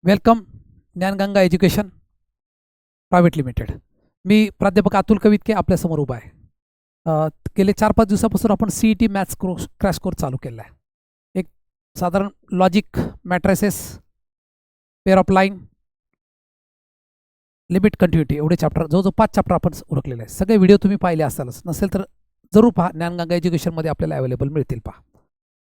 Welcome Gyanganga education private limited. मी प्राध्यापक अतुल कवितके आपल्यासमोर उभा आहे. गेले 4-5 दिवसापासून आपण CET मॅथ्स क्रॅश कोर्स चालू केला आहे. एक साधारण logic, matrices, pair of line, limit continuity एवढे चॅप्टर, जवळजवळ 5 चॅप्टर आपण उरकलेले आहे. सगळे व्हिडिओ तुम्ही पाहिले असालच, नसेल तर जरूर पहा. ज्ञानगंगा एज्युकेशनमध्ये आपल्याला अवेलेबल मिळतील. पहा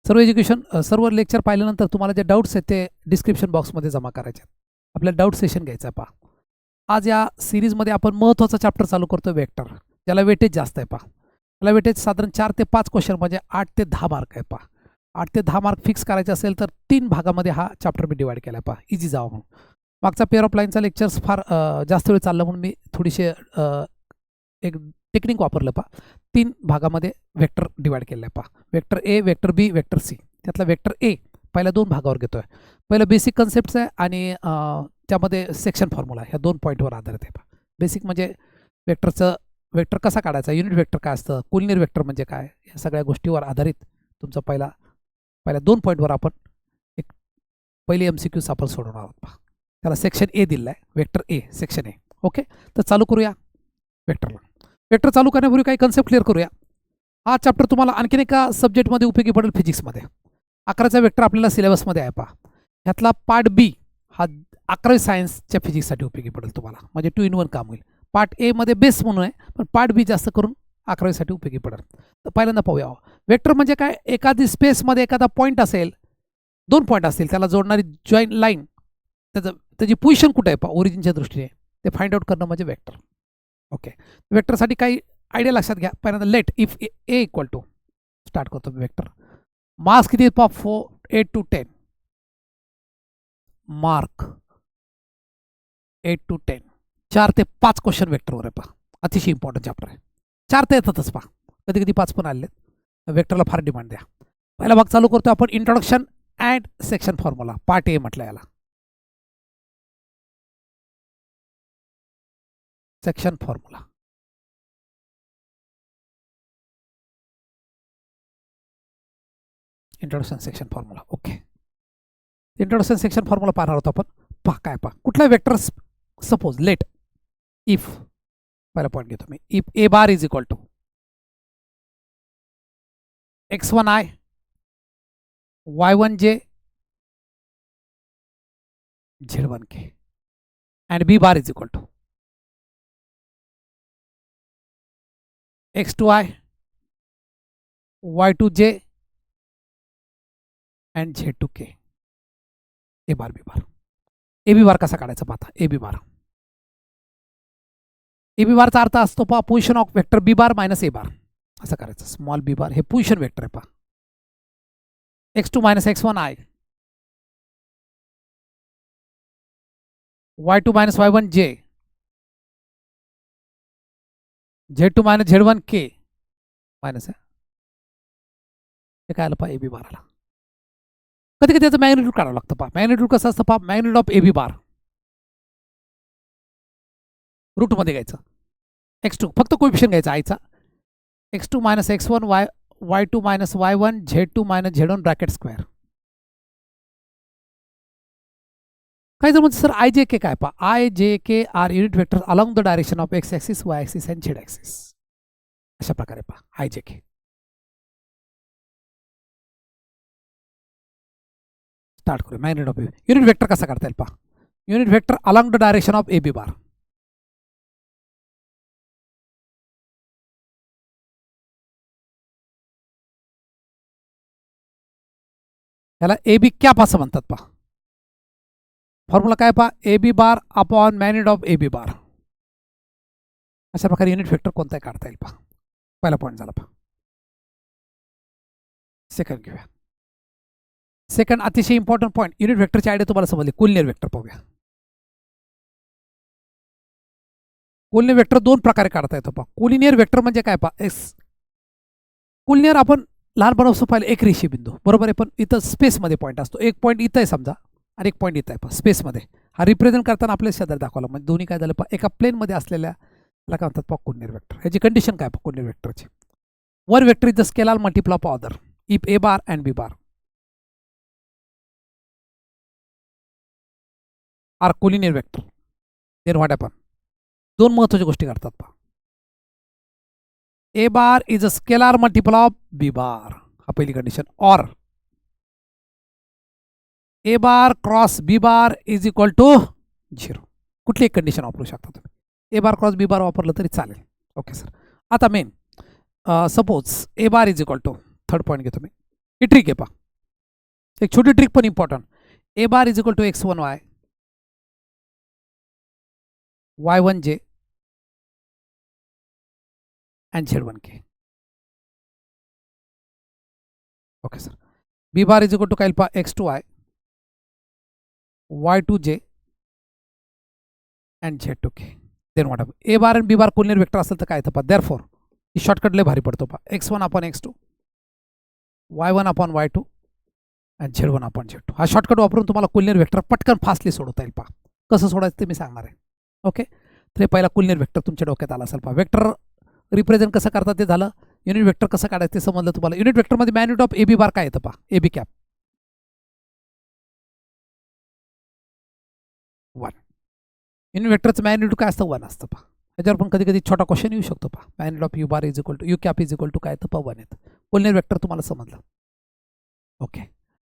सर्व लेक्चर पाहिल्यानंतर तुम्हाला जे डाऊट्स आहेत ते डिस्क्रिप्शन बॉक्समध्ये जमा करायचे आहेत. आपल्याला डाऊट सेशन घ्यायचं आहे. पहा, आज या सिरीजमध्ये आपण महत्त्वाचा चॅप्टर चालू करतो, वेक्टर, ज्याला वेटेज जास्त आहे. पहा, त्याला वेटेज साधारण 4 ते 5 क्वेश्चन म्हणजे 8 ते 10 मार्क आहे. पहा, 8 ते 10 मार्क फिक्स करायचे असेल तर 3 भागामध्ये हा चॅप्टर मी डिवाइड केला आहे. पहा, इझी जावा म्हणून. मागचा पेअर ऑफ लाईनचा लेक्चर्स फार जास्त वेळ चाललं म्हणून मी थोडीशी एक टेक्निक वापरलं. पहा, 3 भागामध्ये वेक्टर डिवाइड केलं आहे. पहा, vector A, vector B, vector C. त्यातला वेक्टर ए पहिल्या 2 भागावर घेतोय. पहिलं बेसिक कन्सेप्ट्स आहे आणि त्यामध्ये सेक्शन फॉर्म्युला ह्या 2 पॉईंटवर आधारित आहे. पहा, बेसिक म्हणजे वेक्टर कसा काढायचा, युनिट वेक्टर काय असतं, कोलिनियर वेक्टर म्हणजे काय, या सगळ्या गोष्टीवर आधारित तुमचा पहिल्या 2 पॉईंटवर आपण एक पहिली MCQs आपण सोडवणार आहोत. पहा, त्याला सेक्शन ए दिलं आहे, vector A, section A. Okay, तर चालू करूया वेक्टरला. वेक्टर चालू करण्यापूर्वी काही कन्सेप्ट क्लिअर करूया. हा चॅप्टर तुम्हाला आणखीन एका सब्जेक्टमध्ये उपयोगी पडेल, फिजिक्समध्ये. 11चा वेक्टर आपल्याला सिलेबसमध्ये आहे. पहा, ह्यातला पार्ट बी हा 11वी सायन्सच्या फिजिक्ससाठी उपयोगी पडेल तुम्हाला, म्हणजे 2 in 1 काम होईल. पार्ट ए मध्ये बेस म्हणून आहे, पण पार्ट बी जास्त करून 11वीसाठी उपयोगी पडेल. तर पहिल्यांदा पाहूया, वेक्टर म्हणजे काय. एखादी स्पेसमध्ये एखादा पॉईंट असेल, 2 पॉईंट असतील, त्याला जोडणारी जॉईंट लाईन, त्याची पोझिशन कुठे आहे पहा ओरिजिनच्या दृष्टीने, ते फाइंड आउट करणं म्हणजे वेक्टर. ओके, वेक्टरसाठी काही आयडिया लक्षात घ्या. पहिल्यांदा let if A equal to, start करतो वेक्टर. मार्क्स किती आहेत पहा, 8 to 10. Mark 8 to 10. 4 ते 5 क्वेश्चन वेक्टरवर आहे. पहा, अतिशय इम्पॉर्टंट चॅप्टर आहे. 4 तर येतातच. पहा, कधी कधी 5 पण आले. वेक्टरला फार डिमांड द्या. पहिला भाग चालू करतो आपण, introduction and section formula. Part a म्हटलं याला. Section formula. Introduction section formula. Okay, introduction section formula पाहणार आहोत आपण. पहा काय, पहा कुठला वेक्टर, सपोज लेट इफ, पहिला पॉईंट घेतो मी, if a bar is equal to x1i y1j z1k and b bar is equal to x2i y2j and z2k. A bar B bar. A B bar कसा काढायचा पाहता. A B bar, A बी बारचा अर्थ असतो पहा position of vector b bar minus a bar, असं करायचं. Small B bar हे पोझिशन वेक्टर आहे. पहा, x2 minus x1i y2 minus y1j z2 minus z1k minus आहे. हे काय आलं पहा, ए बी बार आला. कधी कधी त्याचं मॅग्निट्यूड काढावं लागतं. पहा, मॅग्निट्यूड कसं असतं पहा, magnitude of A B bar रूटमध्ये घ्यायचं. x2 फक्त कोएफिशिएंट घ्यायचा आयचा, x2 minus x1 y2 minus y1 z2 minus z1 bracket square. काही जर म्हणजे सर आय जे के काय, पहा i j k r unit vector along the direction of x axis, y axis and z axis. अशा प्रकारे पहा i j k. Start करूया. Magnitude of unit vector कसा काढता येईल पहा. Unit vector along the direction of A B bar. याला a b cap असं म्हणतात. पहा, फॉर्म्युला काय पहा, A B bar upon magnitude of A B bar. अशा प्रकारे युनिट वेक्टर कोणताही काढता येईल. पहा, पहिला पॉईंट झाला. पहा, सेकंड घेऊया. सेकंड अतिशय इम्पॉर्टंट पॉईंट, युनिट वेक्टरची आयडिया तुम्हाला समजली. कोलिनियर वेक्टर पाहूया. कोलिनियर वेक्टर 2 प्रकारे काढता येतो. पहा, कोलिनियर वेक्टर म्हणजे काय पहा, कोलिनियर आपण लहानपणापासून पाहिलं, एक रेषीय बिंदू बरोबर आहे, पण इथं स्पेसमध्ये पॉईंट असतो. एक पॉईंट इथं आहे समजा आणि एक पॉईंट इथं आहे. पहा, स्पेसमध्ये हा रिप्रेझेंट करताना आपल्या शेजारी दाखवला, म्हणजे दोन्ही काय झालं पहा, एका प्लेनमध्ये असलेल्या काय म्हणतात पहा, कोलिनियर वेक्टर. ह्याची कंडिशन काय पहा कोलिनियर वेक्टरची. One vector is the scalar multiple of other if a bar and b bar. Are collinear vector. Then what happen, दोन महत्त्वाच्या गोष्टी करतात पहा. ए bar is a scalar multiple of b bar, हा पहिली कंडिशन. Or a bar cross b bar is equal to 0. कुठली एक कंडिशन वापरू शकता तुम्ही. ए बार क्रॉस बी बार वापरलं तरी चालेल. Okay sir. आता main suppose a bar is equal to, third point घेतो मी. ही ट्रिक आहे पहा, एक छोटी ट्रिक पण important. A bar is equal to x1y y1j and z1k. Okay sir. B bar is equal to काय येईल पहा, x2y y2j and z2k. Then what happen, a bar आणि बी बार कोलिनियर वेक्टर असेल तर काय येतं पहा. देअरफॉर ही शॉर्टकट लय भारी पडतो पहा. x1 upon x2 y1 upon y2 आणि z1 अपॉन z2. हा शॉर्टकट वापरून तुम्हाला कोलिनियर वेक्टर पटकन फास्टली सोडवता येईल पहा. कसं सोडायचं ते मी सांगणार आहे. ओके. तर हे पहिला कोलिनियर वेक्टर तुमच्या डोक्यात आला असेल पहा. वेक्टर रिप्रेझेंट कसं करतात ते झालं. युनिट वेक्टर कसं काढायचं ते समजलं तुम्हाला. युनिट वेक्टरमध्ये magnitude of A B bar काय येतं पहा, ए बी कॅप 1. युनिट वेक्टरचं मॅग्निट्यूड काय असतं, 1 असतं पहा. त्याच्यावर पण कधी कधी छोटा क्वेश्चन येऊ शकतो पहा. Magnitude of U bar is equal to U cap is equal to काय येतं पहा, 1 येतं. कोलिनियर वेक्टर तुम्हाला समजलं. ओके.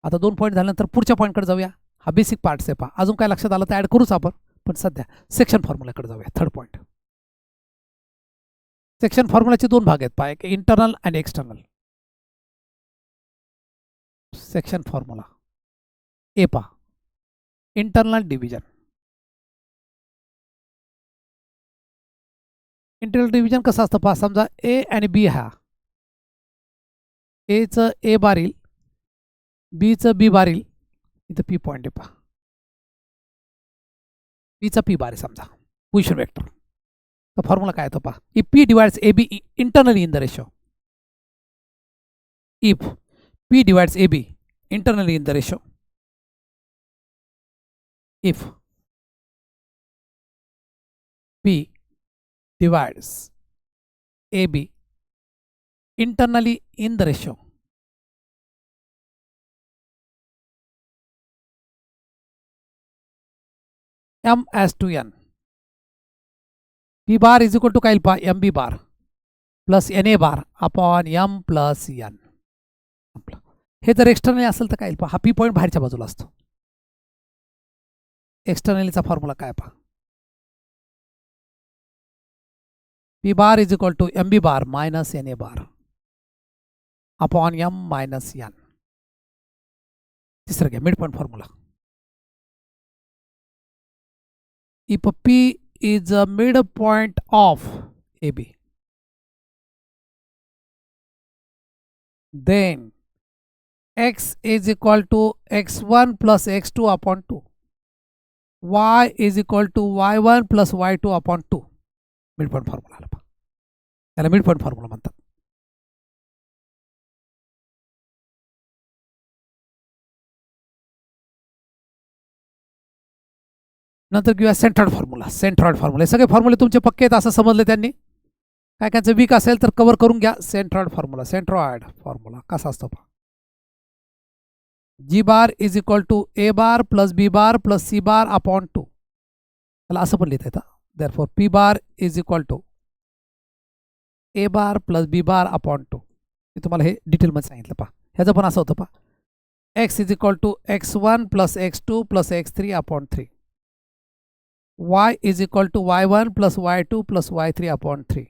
आता 2 पॉईंट झाल्यानंतर पुढच्या पॉईंटकडे जाऊया. हा बेसिक पार्ट्स आहे पहा. अजून काय लक्षात आलं तर ॲड करूच आपण, पण सध्या सेक्शन फॉर्म्युलाकडे जाऊया. थर्ड पॉईंट, सेक्शन फॉर्म्युलाचे 2 भाग आहेत पहा, एक इंटरनल आणि एक्सटर्नल. सेक्शन फॉर्म्युला ए पहा, इंटरनल डिव्हिजन. इंटरनल डिव्हिजन कसं असतं पहा. समजा ए आणि बी, हा एचं ए बार येईल, बीचं बी बार येईल. इथं पी पॉईंट आहे पहा, बीचा पी बार आहे समजा पोझिशन वेक्टर. तर फॉर्म्युला काय येतो पहा, if P divides A B internally in the ratio, if P divides A B internally in the ratio, if P divides AB internally in the ratio, M as to N, P bar is equal to काय पहा, MB bar plus NA bar upon M plus N. हे जर externally असेल तर काय पहा, हा P point बाहेरच्या बाजूला असतो. एक्सटर्नलीचा फॉर्म्युला काय पहा, P bar is equal to M B bar minus N A bar upon M minus N. तिसरं घ्या, mid point formula. If P is a mid point of A B, then x is equal to x1 plus x2 upon 2, y is equal to y1 plus y2 upon 2. Mid point formula आला पहा, त्याला mid point formula म्हणतात. नंतर घेऊया centroid formula. Centroid formula, सगळे फॉर्म्युले तुमचे पक्के आहेत असं समजले त्यांनी. काय कायचं वीक असेल तर कव्हर करून घ्या. सेंट्रॉइड फॉर्म्युला, सेंट्रॉइड फॉर्म्युला कसा असतो पहा, जी bar is equal to A bar plus B bar plus C bar upon 2. त्याला असं पण लिहिता येतं, therefore p bar is equal to A bar plus B bar upon 2. मी तुम्हाला हे डिटेलमध्ये सांगितलं पहा. ह्याचं पण असं होतं पहा, X is equal to x1 plus x2 plus x3 upon 3, y is equal to y1 plus y2 plus y3 upon 3,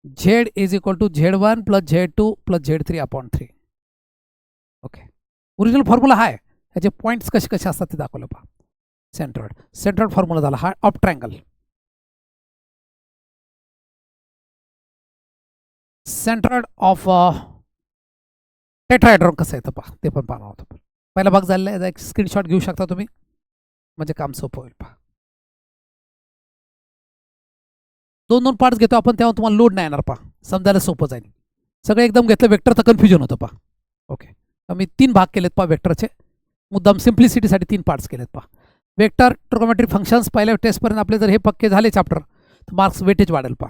z is equal to z1 plus z2 plus z3 upon 3. Okay. Original formula हा आहे, ह्याचे points कसे कसे असतात ते दाखवलं पहा. Centroid, centroid formula झाला हा of triangle. Centroid of tetrahedron कसं येतं पहा, ते पण पाहणार होतं. पहिला भाग झालेला आहे, याचा एक स्क्रीनशॉट घेऊ शकता तुम्ही, म्हणजे काम सोपं होईल पहा. 2-2 पार्ट्स घेतो आपण, तेव्हा तुम्हाला लोड नाही येणार पहा, समजायला सोपं जाईल. सगळं एकदम घेतलं वेक्टर तर कन्फ्युजन होतं पहा. ओके. मी 3 भाग केलेत पहा वेक्टरचे, मुद्दाम सिम्प्लिसिटीसाठी 3 पार्ट्स केलेत पहा. वेक्टर ट्रिगोनोमेट्रिक फंक्शन्स पहिल्या टेस्टपर्यंत आपले जर हे पक्के झाले चॅप्टर तर मार्क्स वेटेज वाढेल पहा.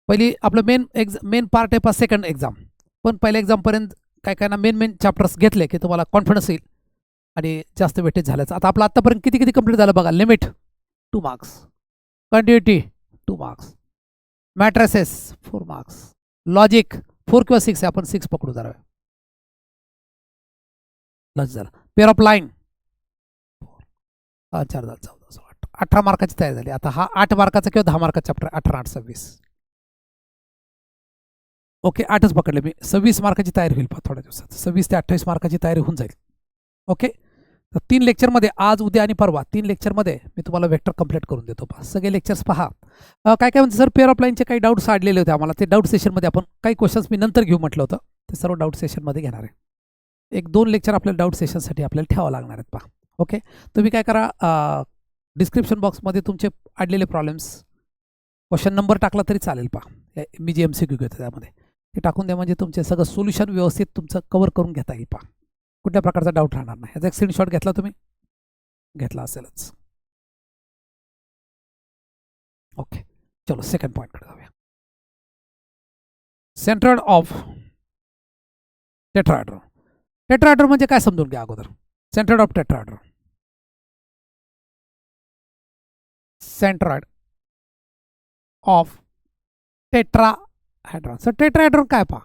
पहिली आपलं मेन पार्ट आहे पहा सेकंड एक्झाम, पण पहिल्या एक्झामपर्यंत काय काय ना मेन चॅप्टर्स घेतले की तुम्हाला कॉन्फिडन्स येईल आणि जास्त वेटेज झाल्याचं. आता आपलं आत्तापर्यंत किती किती कंप्लीट झालं बघा. Limit 2 marks, continuity 2 marks, matrices 4 marks, logic 4 किंवा 6 आहे, आपण 6 पकडू जरा. लॉजिक झालं. पेअर ऑफ लाईन 4 झालं, 14 16 18 मार्काची तयारी झाली. आता हा 8 मार्काचा किंवा 10 मार्काचा चॅप्टर 18 8 26. ओके 8च पकडले मी. 26 मार्काची तयारी होईल थोड्या दिवसात. 26 ते 28 मार्काची तयारी होऊन जाईल. ओके, तर 3 लेक्चरमध्ये आज उद्या आणि परवा 3 लेक्चरमध्ये मी तुम्हाला वेक्टर कंप्लीट करून देतो. पहा सगळे लेक्चर्स पहा. काय काय म्हणते सर, पेअर ऑफ लाईनचे काही डाऊट्स आडलेले होते आम्हाला. ते डाऊट सेशनमध्ये आपण काही क्वेश्चन्स मी नंतर घेऊ म्हटलं होतं, ते सर्व डाऊट सेशनमध्ये घेणार आहे. 1-2 लेक्चर आपल्याला डाऊट सेशनसाठी आपल्याला ठेवावं लागणार आहेत. पहा ओके, तुम्ही काय करा, डिस्क्रिप्शन बॉक्समध्ये तुमचे आडलेले प्रॉब्लेम्स क्वेश्चन नंबर टाकला तरी चालेल. पहा मी जे MCQ घेतो त्यामध्ये ते टाकून द्या, म्हणजे तुमचे सगळं सोल्युशन व्यवस्थित तुमचं कव्हर करून घेता येईल. पहा कुठल्या प्रकारचा डाऊट राहणार नाही. ह्याचा एक स्क्रीनशॉट घेतला, तुम्ही घेतला असेलच. ओके चलो सेकंड पॉईंटकडे जाऊया. Centroid of tetrahedron. टेट्राहेड्रॉन म्हणजे काय समजून घ्या अगोदर. Centroid of tetrahedron, centroid of tetrahedron. Sir tetrahedron काय पहा,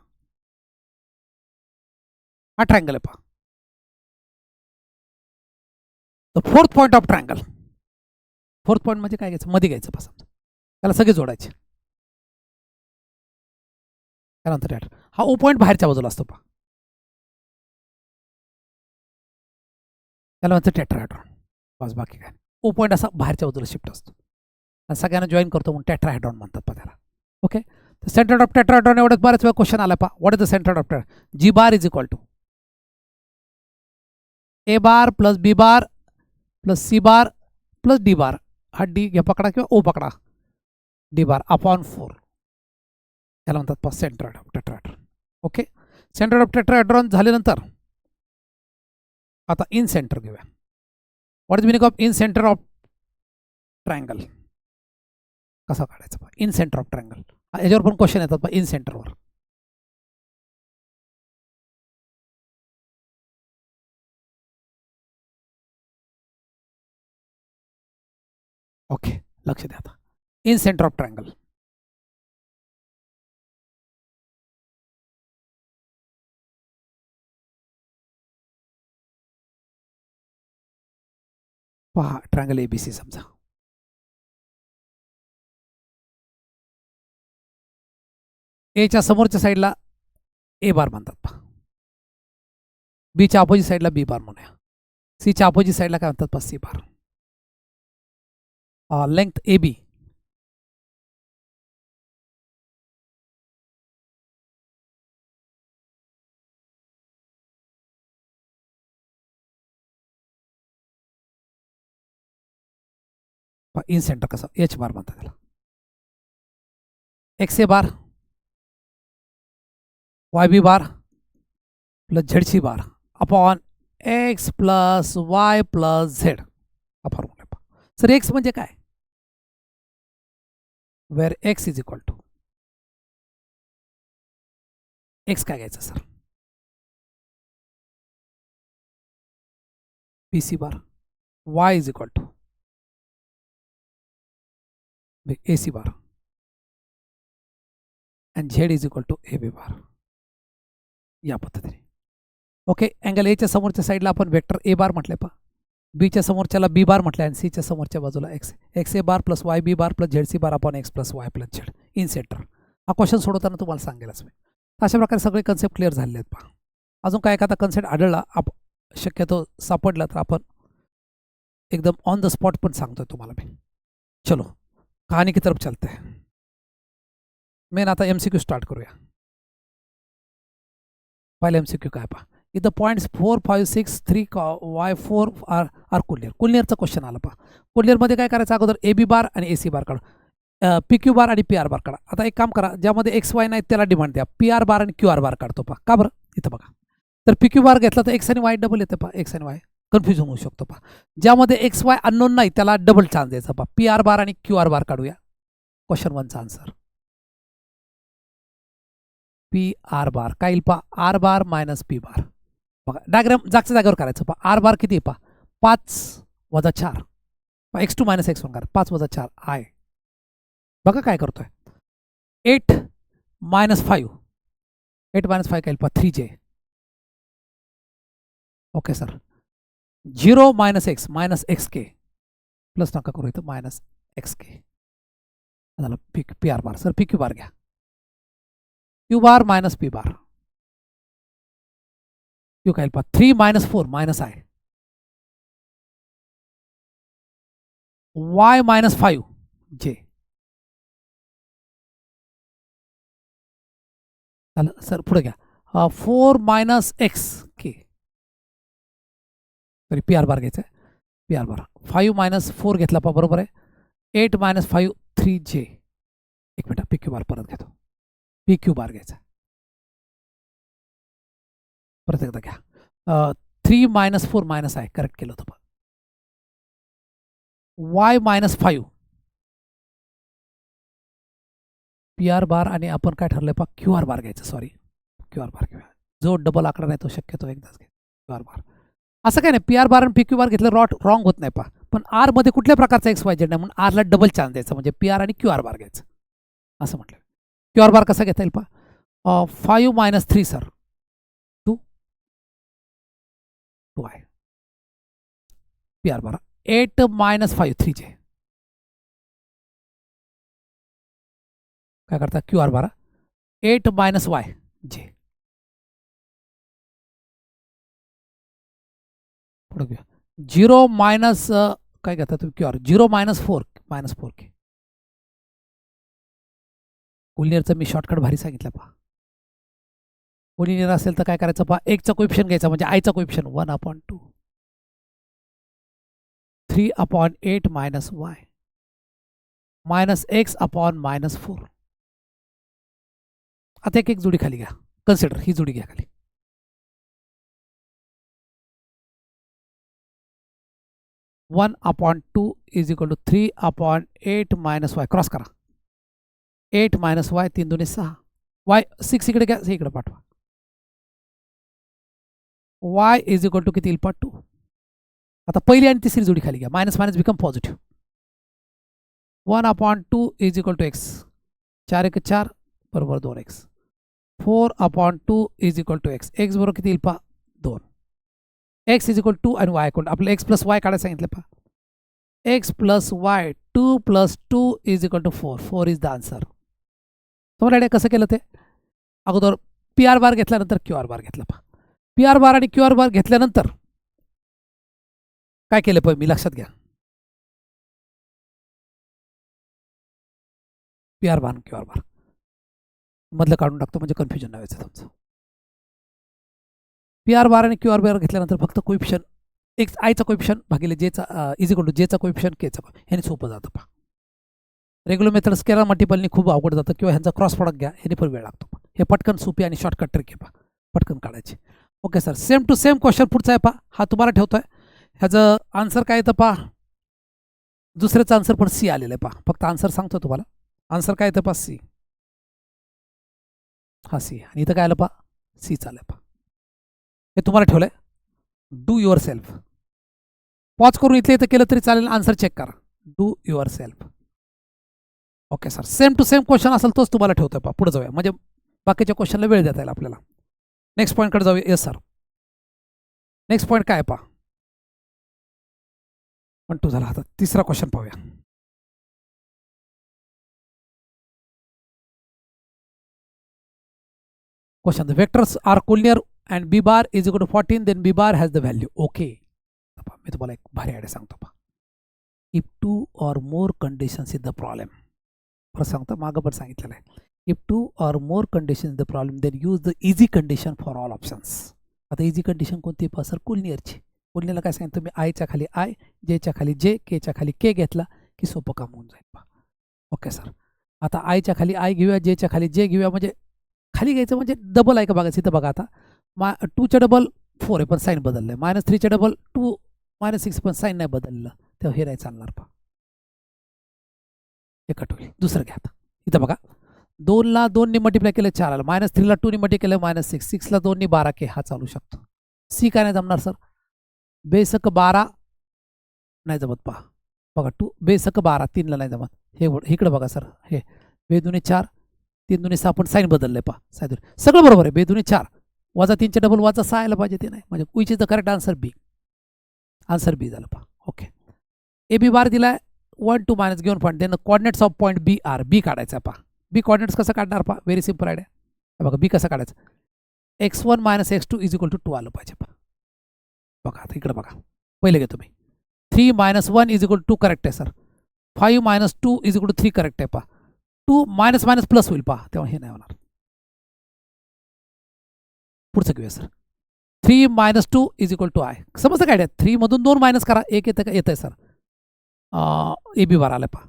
हा ट्रायंगल आहे. पहा the fourth point of triangle. Fourth point म्हणजे काय घ्यायचं, मध्ये घ्यायचं. समजा त्याला सगळे जोडायचे. त्यानंतर हा ओ पॉईंट बाहेरच्या बाजूला असतो. पहा त्याला म्हणतं टेट्राहेड्रॉन. बस बाकी काय. ओ पॉईंट असा बाहेरच्या बाजूला शिफ्ट असतो आणि सगळ्यांना जॉईन करतो म्हणून टेट्राहेड्रॉन म्हणतात. पहा त्याला. ओके, तर सेंट्रॉइड ऑफ टेट्राहेड्रॉन एवढ्याच बऱ्याच वेळा क्वेश्चन आला. पहा what is the centroid of tetrahedron. G bar is equal to A bar plus B bar plus C bar plus D bar. हा डी घ्या पकडा किंवा ओ पकडा, डी बार अपॉन 4. त्याला म्हणतात पहा centroid of tetrahedron. Okay, centroid of tetrahedron झाल्यानंतर आता इन सेंटर घेऊया. What is meaning of in centre of triangle. कसा काढायचा पहा इन सेंटर ऑफ ट्रायंगल. याच्यावर पण क्वेश्चन येतात पहा इन सेंटरवर. ओके लक्ष द्या आता. इन सेंटर ऑफ ट्रायंगल पहा, ट्रायंगल ABC समजा. एच्या समोरच्या साईडला ए बार म्हणतात. पहा बीच्या अपोजिट साईडला बी बार म्हणूया. सीच्या अपोजिट साईडला काय म्हणतात पहा c bar. Length AB incentre कसं एच बार म्हणतात त्याला. XA bar YB bar plus ZC bar upon X plus Y plus Z. हा फॉर्म्युला. सर एक्स म्हणजे काय, where x is equal to x काय घ्यायचं sir, PC bar. Y is equal to AC bar and Z is equal to AB bar. या पद्धतीने. Okay, angle एच्या समोरच्या साईडला आपण वेक्टर ए बार म्हटले. पहा बीच्या समोरच्याला बी बार म्हटले आणि सीच्या समोरच्या बाजूला XA bar plus YB bar plus ZC bar upon X plus Y plus Z in centre. हा क्वेश्चन सोडवताना तुम्हाला सांगेलच मी. अशा प्रकारे सगळे कन्सेप्ट क्लिअर झालेले आहेत. पहा अजून काय एखादा कन्सेप्ट आढळला शक्यतो सापडला तर आपण एकदम ऑन द स्पॉट पण सांगतोय तुम्हाला मी. चलो कहानी की तरफ चलते हैं. मेन आता MCQ स्टार्ट करूया. पहिले MCQ काय पहा, इथं पॉईंट्स 4 5 6 3 Y4 आर कुलियर. कुलियरचा क्वेश्चन आला. पहा कुलियरमध्ये काय करायचं, अगोदर AB बार आणि AC बार काढा, PQ बार आणि PR बार काढा. आता एक काम करा, ज्यामध्ये XY नाही त्याला डिमांड द्या. PR बार आणि QR बार काढतो. पहा का बरं, इथं बघा. तर PQ बार घेतला तर X आणि Y डबल येते. पहा X आणि Y कन्फ्युजन होऊ शकतो. पहा ज्यामध्ये XY अननोन नाही त्याला डबल चान्स द्यायचा. पहा PR बार आणि QR बार काढूया. क्वेश्चन 1चा आन्सर PR बार काय येईल पहा, R बार मायनस P बार बघा डायग्राम जागच्या जागेवर करायचं पहा. आर बार किती आहे पहा 5 वजा 4 x2 मायनस x1 करा 5 वजा 4 आय. बघा काय करतोय 8 मायनस 5 8 मायनस 5 काय पहा 3j. Okay sir 0 minus x minus x k plus नका करू इथं मायनस एक्स के झालं p R bar. Sir p Q bar घ्या q bar minus P bar q काय पहा 3 minus 4 minus i y minus 5 j. झालं sir पुढे घ्या 4 minus x k sorry p R bar घ्यायचं आहे पी आर बार 5 minus 4 घेतला पहा बरोबर आहे 8 मायनस 5 3j. एक मिनिट पी क्यू बार परत घेतो पी क्यू बार घ्यायचा परत एकदा घ्या 3 मायनस 4 मायनस आहे करेक्ट केलं होतं पहा y minus 5 P R bar आणि आपण काय ठरलंय पहा क्यू आर बार घ्यायचं सॉरी क्यू आर बार घ्या जो डबल आकडा नाही तो शक्यतो एकदाच घ्या क्यू आर बार. असं काय नाही पी आर बार आणि पी क्यू बार घेतलं रॉंग होत नाही पहा पण आर मध्ये कुठल्या प्रकारचा एक्स वाय झेड नाही म्हणून आरला डबल चान्स द्यायचा म्हणजे पी आर आणि क्यू आर बार घ्यायचं असं म्हटलं. क्यू आर बार कसा घेता येईल पहा 5 मायनस 3 सर 2 आहे P R bar 8 minus 5 3j. काय करता Q R bar 8 minus Y J. पुढे घ्या 0 मायनस काय घेता तुम्ही क्यू आर 0 मायनस 4 के. कोलिनियरचं मी शॉर्टकट भारी सांगितलं पहा. कोलिनियर असेल तर काय करायचं पहा एकचा कोएफिशियंट घ्यायचा म्हणजे आयचा coefficient 1/2 3/8 minus y minus x upon minus 4. आता एक जोडी खाली घ्या कन्सिडर ही जोडी घ्या खाली 1/2 is equal to 3/8 minus Y cross करा 8 मायनस वाय 3 2 6 वाय 6 इकडे घ्या इकडे पाठवा वाय इज इक्वल टू किती येईल पहा 2. आता पहिली आणि तिसरी जोडी खाली घ्या minus minus become positive 1/2 is equal to X 4 1 4 बरोबर 2x 4/2 is equal to X X बरोबर किती येईल पहा 2 एक्स इज इक्वल 2 आणि वाय इक्वल आपलं एक्स प्लस वाय काढायला सांगितलं पहा X plus Y 2 plus 2 is equal to 4 is the answer. तुम्हाला आयडिया कसं केलं ते अगोदर पी आर बार घेतल्यानंतर क्यू आर बार घेतला पहा पी आर बार आणि क्यू आर बार घेतल्यानंतर काय केलं पण मी लक्षात घ्या पी आर बार आणि क्यू आर बार मधलं काढून टाकतो म्हणजे कन्फ्युजन नाही व्हायचं तुमचं. पी आर बार आणि क्यू आर बार घेतल्यानंतर फक्त कोएफिशियंट एक्स आयचा कोएफिशियंट भागिले जेचा इज इक्वल टू जेचा कोएफिशियंट केचा ह्याने सोपं जातं पहा. रेग्युलर मेथड स्केलर मल्टिपलनी खूप अवघड जातं किंवा ह्यांचा क्रॉस प्रॉडक्ट घ्या ह्याने पण वेळ लागतो. हे पटकन सोपी आणि शॉर्टकट ट्रिक आहे पहा पटकन काढायची. Okay sir same to same question पुढचा आहे पहा हा तुम्हाला ठेवतोय ह्याचं आन्सर काय येतं पहा दुसऱ्याचं आन्सर पण सी आलेलं आहे पहा फक्त आन्सर सांगतो तुम्हाला आन्सर काय येतं पहा सी हा सी आणि इथं काय आलं पहा सी चाललं पहा हे तुम्हाला ठेवलंय डू युअर सेल्फ पॉज करून इथले इथं केलं तरी चालेल आन्सर चेक करा do yourself. Okay sir same to same question असेल तोच तुम्हाला ठेवतोय पहा पुढे जाऊया म्हणजे बाकीच्या क्वेश्चनला वेळ देता येईल आपल्याला. नेक्स्ट पॉईंटकडे जाऊया. येस सर नेक्स्ट पॉईंट काय पहा 1 2 झाला आता तिसरा क्वेश्चन पाहूया. Question the vectors are collinear and b bar is equal to 14 then b bar has the value. Okay मी तुम्हाला एक भारी आयडिया सांगतो पहा if 2 or more conditions in the problem परत सांगतो मागं पण सांगितलेलं आहे if 2 or more conditions in the problem then use the easy condition for all options. आता इझी कंडिशन कोणती पहा सर कोलिनियरची कोलिनियरला काय सांगितलं तुम्ही आयच्या खाली आय जेच्या खाली जे केच्या खाली के घेतला की सोपं काम होऊन जाईल पहा. ओके सर आता आयच्या खाली आय घेऊया जेच्या खाली जे घेऊया म्हणजे खाली घ्यायचं म्हणजे डबल आहे का बघायचं इथं बघा आता 2च्या डबल 4 आहे पण साईन बदललं आहे -3च्या डबल 2 -6 पण साईन नाही बदललं तेव्हा हे नाही चालणार पहा हे कट होईल. दुसरं घ्या आता इथं बघा 2ला 2 ने मल्टिप्लाय केलं 4 आलं -3ला 2 ने मल्टिप्लाय केलं -6 6ला 2 ने 12 के हा चालू शकतो सी काय नाही जमणार सर, बेसक 12 नाही जमत पहा बघा, बेसक 12 3ला नाही जमत. हे इकडे बघा सर, हे बेदुने 4 3 दुने 6, पण साईन बदललंय पहा, साईन सगळं बरोबर आहे. बेदुने 4 वजा 3चे डबल वजा 6 यायला पाहिजे, ते नाही, म्हणजे which is the correct answer b. Answer b झालं पहा. ओके, ए बी बार दिलाय 1 2 मायनस घेऊन point, then coordinates of point b are. B काढायचा पहा. बी कॉर्डिनेट्स कसं काढणार पहा, व्हेरी सिम्पल आयडिया. बघा बी कसं काढायचं, x1 minus x2 is equal to 2 आलं पाहिजे पहा. बघा आता इकडे बघा, पहिले घेतो मी. 3 मायनस 1 इज इक्वल टू 2 करेक्ट आहे sir. 5 minus 2 is equal to 3 correct आहे पहा. 2 मायनस मायनस प्लस होईल पहा, तेव्हा हे नाही होणार. पुढचं घेऊया sir. 3 minus 2 is equal to I. समजतं काय, 3 मधून 2 मायनस करा, 1 येतं का, येतं आहे सर. ए बी बार आलं पहा,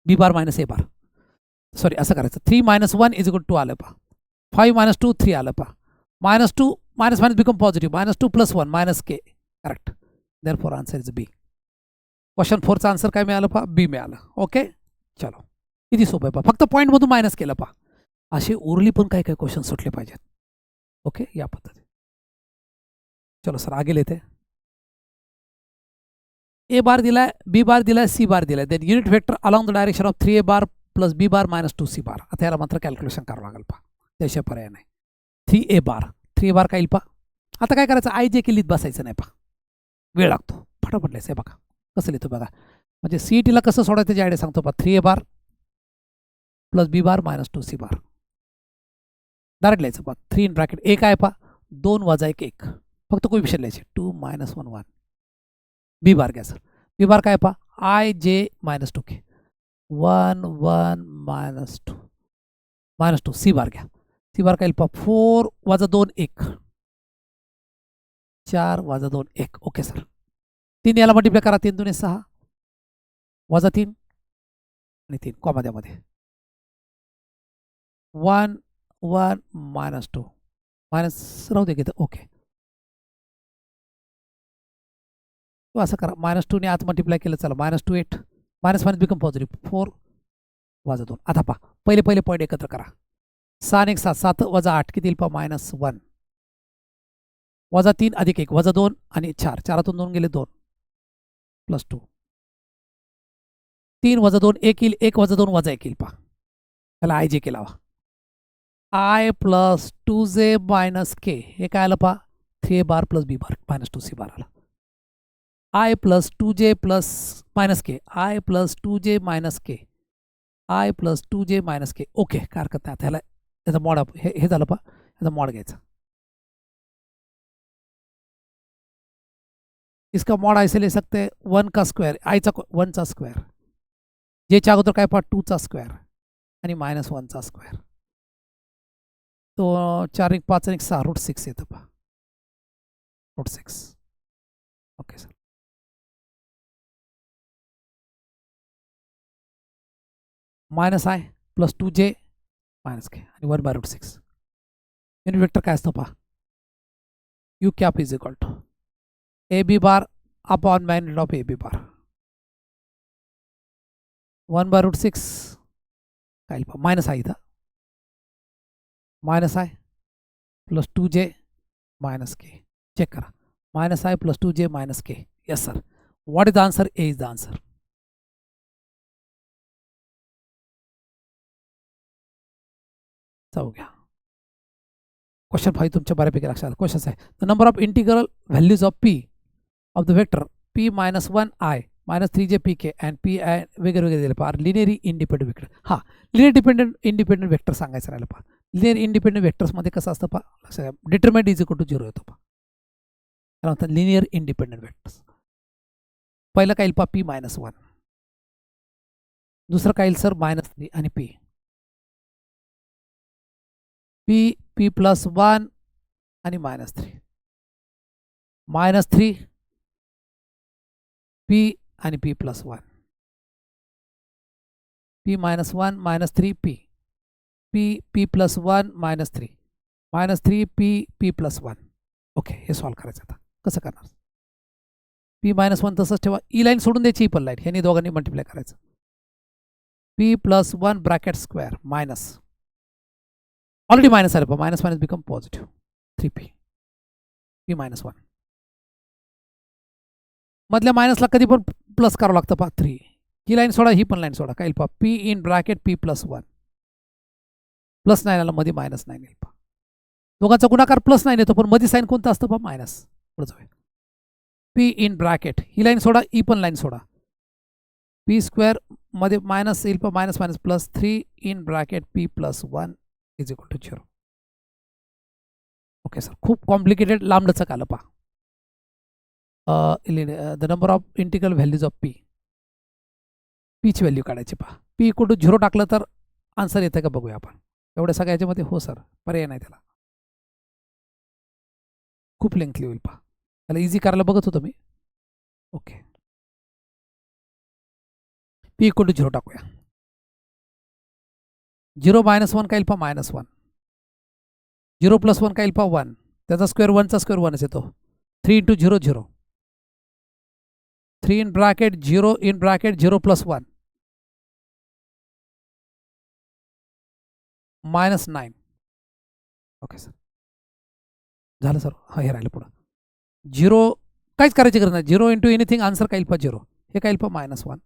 बी bar minus a bar, sorry असं करायचं. 3 मायनस 1 इज इक्वल टू आलं पहा. 5 मायनस 2 3 आलं पहा. Minus 2 minus minus become positive, minus 2 plus 1 minus k, correct. Therefore answer is b. Question 4चा आन्सर काय मिळालं पहा, बी मिळालं. ओके, चलो किती सोपं आहे पहा, फक्त पॉईंटमधून मायनस केलं पहा. असे उरली पण काही काही क्वेश्चन सुटले पाहिजेत. ओके, या पद्धती. चलो सर आगे लेते. ए बार दिलाय, बी बार दिलाय, सी बार दिलाय, then unit vector along the direction of 3a bar plus B bar minus 2c bar. आता याला मात्र कॅल्क्युलेशन करावं लागेल पहा, त्याशिवाय पर्याय नाही. 3a बार काय येईल पहा. आता काय करायचं, आय जे लिहित बसायचं नाही पहा, वेळ लागतो. फटाफट लिहायचं बघा, कसं लिहितो बघा. म्हणजे सीईटीला कसं सोडायचं त्याची आयडिया सांगतो पहा. 3a बार प्लस बी bar minus 2c bar direct लिहायचं पहा. 3 इन ब्रॅकेट, एक आहे पहा, 2 वजा 1 1, फक्त कोएफिशिएंट लिहायचे. 2 मायनस 1 1. बी बार घ्या सर. बी बार काय पहा, आय जे मायनस 2 के, 1 1 मायनस 2 मायनस 2. सी बार घ्या. सी बार काय पहा, 4 वजा 2 1, 4 वजा 2 1. Okay sir. 3 याला मल्टिप्लाय करा, 3 दुने 6 वजा 3 आणि 3 कॉमा द्यामध्ये. 1 1 मायनस 2 मायनस राहू दे घेतं. ओके, असं करा, मायनस 2 ने आत मल्टिप्लाय केलं, चला minus 2 8, minus minus become positive, 4 वजा 2. आता पहा पहिले पॉईंट एकत्र करा. 6 1 7 7 वजा 8 किती येईल पहा, मायनस 1 वजा 3 अधिक 1 वजा 2 आणि 4, 4तून 2 गेले 2 प्लस 2. 3 वजा 2 1 येईल, 1 वजा 2 वजा 1 येईल पहा. त्याला आय जे के लावा. आय प्लस 2जे मायनस के, हे काय आलं पहा, 3a बार प्लस बी बार मायनस 2c बार आला. आय प्लस 2जे plus minus k, i plus 2जे मायनस के, आय प्लस 2जे मायनस के. ओके, काय हरकत नाही. आता ह्याला याचा मॉड हे झालं पहा, याचा मॉड घ्यायचा. इसका मॉड ऐसे ले सकते 1 का स्क्वेअर, आयचा 1 चा स्क्वेअर, जेच्या अगोदर काय पहा 2 चा स्क्वेअर आणि मायनस 1 चा स्क्वेअर. तो 4 1 5 1 6 √6 येतं पहा, √6. Okay sir. Minus i plus 2जे मायनस के आणि 1 बाय √6. युनिट वेक्टर काय असतं पहा, u cap is equal to a B bar upon magnitude of A B bar. 1 by √6 काय पहा, मायनस आय इथं, मायनस आय प्लस 2जे मायनस के. चेक करा, मायनस आय प्लस 2जे minus k. Yes sir. What is the answer, a is the answer. जाऊ घ्या. Question 5 तुमच्या बऱ्यापैकी लक्षात. क्वेश्चन आहे, the number of integral values of p of the vector p minus 1 i minus 3जे p k and p i वगैरे वगैरे दिले पहा, लिनियरी इंडिपेंडंट वेक्टर. हां, लिनियर इंडिपेंडंट वेक्टर सांगायचं राहिलं पहा. लिनियर इंडिपेंडंट वेक्टर्समध्ये कसं असतं पहा, लक्षात घ्या, डिटरमिनंट इज इक्वल टू 0 येतो पहा. त्याला म्हणतात लिनियर इंडिपेंडंट वेक्टर्स. पहिलं काय येईल पहा, पी मायनस 1, दुसरं काय येईल सर मायनस 3 आणि पी, पी पी प्लस 1 आणि मायनस 3, मायनस 3 पी आणि P plus 1, P minus 1 minus 3 P, P P plus 1 minus 3, minus 3 P P plus 1. Okay, हे सॉल्व करायचं. आता कसं करणार, पी मायनस 1 तसंच ठेवा, ई लाईन सोडून द्यायची, पण लाईन ह्यांनी दोघांनी मल्टिप्लाय करायचं. P plus 1 bracket square minus, already minus आलं पण minus minus become positive 3p. P minus 1. मधल्या मायनसला कधी पण प्लस करावं लागतं पहा 3. ही लाईन सोडा, ही पण लाईन सोडा. काय येईल पहा, P in bracket p plus 1. Plus 9 आला, मध्ये मायनस 9 येईल पहा. दोघांचा गुणाकार प्लस 9 येतो, पण मध्ये साईन कोणतं असतं पहा, मायनस. पुढे जाऊया. पी इन ब्रॅकेट, ही लाईन सोडा, ही पण लाईन सोडा. पी स्क्वेअर मध्ये मायनस येईल पहा, minus minus plus 3 in bracket p plus 1 is equal to 0. Okay sir, खूप कॉम्प्लिकेटेड लांबलचक आलं पहा. The number of integral values of p. पीची व्हॅल्यू काढायची पहा. पी इक्वल टू 0 टाकलं तर आन्सर येतं का बघूया आपण. एवढ्या सगळ्या याच्यामध्ये हो सर, पर्याय नाही त्याला. खूप लेंथली होईल पहा. त्याला इझी करायला बघत होतो मी. ओके, पी इक्वल टू 0 टाकूया. 0 मायनस 1 काय येईल पहा, मायनस 1. 0 प्लस 1 काय येईल पहा, 1. त्याचा स्क्वेअर 1चा स्क्वेअर 1च येतो. 3 into 0 0. 3 in bracket 0 in bracket 0 plus 1 minus 9. Okay sir, झालं सर. हा, हे राहिलं पुढं. 0 काहीच करायची गरज नाही. 0 इंटू एनिथिंग आन्सर काय येईल पहा, 0. हे काय येईल पहा, मायनस 1.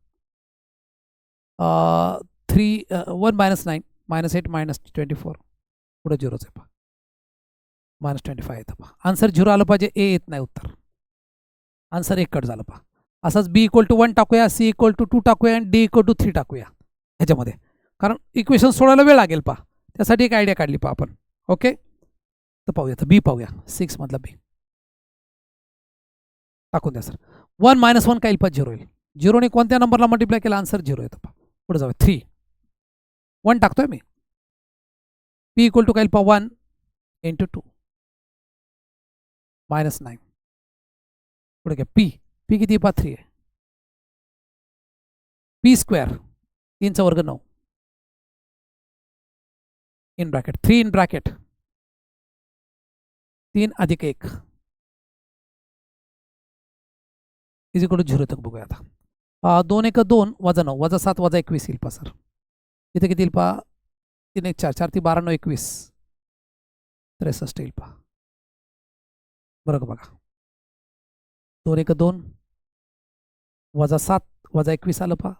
1 minus 9 minus 8 minus 24. पुढं 0च आहे पहा, मायनस 25 येतं पहा. आन्सर 0 आलं पाहिजे, ए येत नाही उत्तर. आन्सर 1 कट झालं पहा. असंच बी इक्वल टू 1 टाकूया, सी इक्वल टू 2 टाकूया आणि डी इक्वल टू 3 टाकूया ह्याच्यामध्ये, कारण इक्वेशन सोडायला वेळ लागेल पहा. त्यासाठी एक आयडिया काढली पहा आपण. ओके, तर पाहूया. तर बी पाहूया, 6 मधला बी टाकून द्या सर. 1 मायनस 1 काय येईल पहा, 0 येईल. 0ने कोणत्या नंबरला मल्टिप्लाय केला, आन्सर 0 येतं पहा. पुढे जाऊया. 3 1 टाकतोय मी. पी इक्वल टू काय येईल पहा, 1 इंटू 2 मायनस 9. पुढे घ्या. पी पी किती पहा, 3 आहे. पी स्क्वेअर 3चा वर्ग 9 इन ब्रॅकेट 3 इन ब्रॅकेट 3 अधिक 1 इज इक्वल टू 0 तक बघूया आता. 2 1 2 वजा 9 वजा 7 वजा 21 येईल पहा सर. इथे किती येईल पहा, 3 1 4 4 3 12 9 21 63 येईल पहा. बरोबर बघा. 2 1 2 वजा 7 वजा 21 आलं पहा.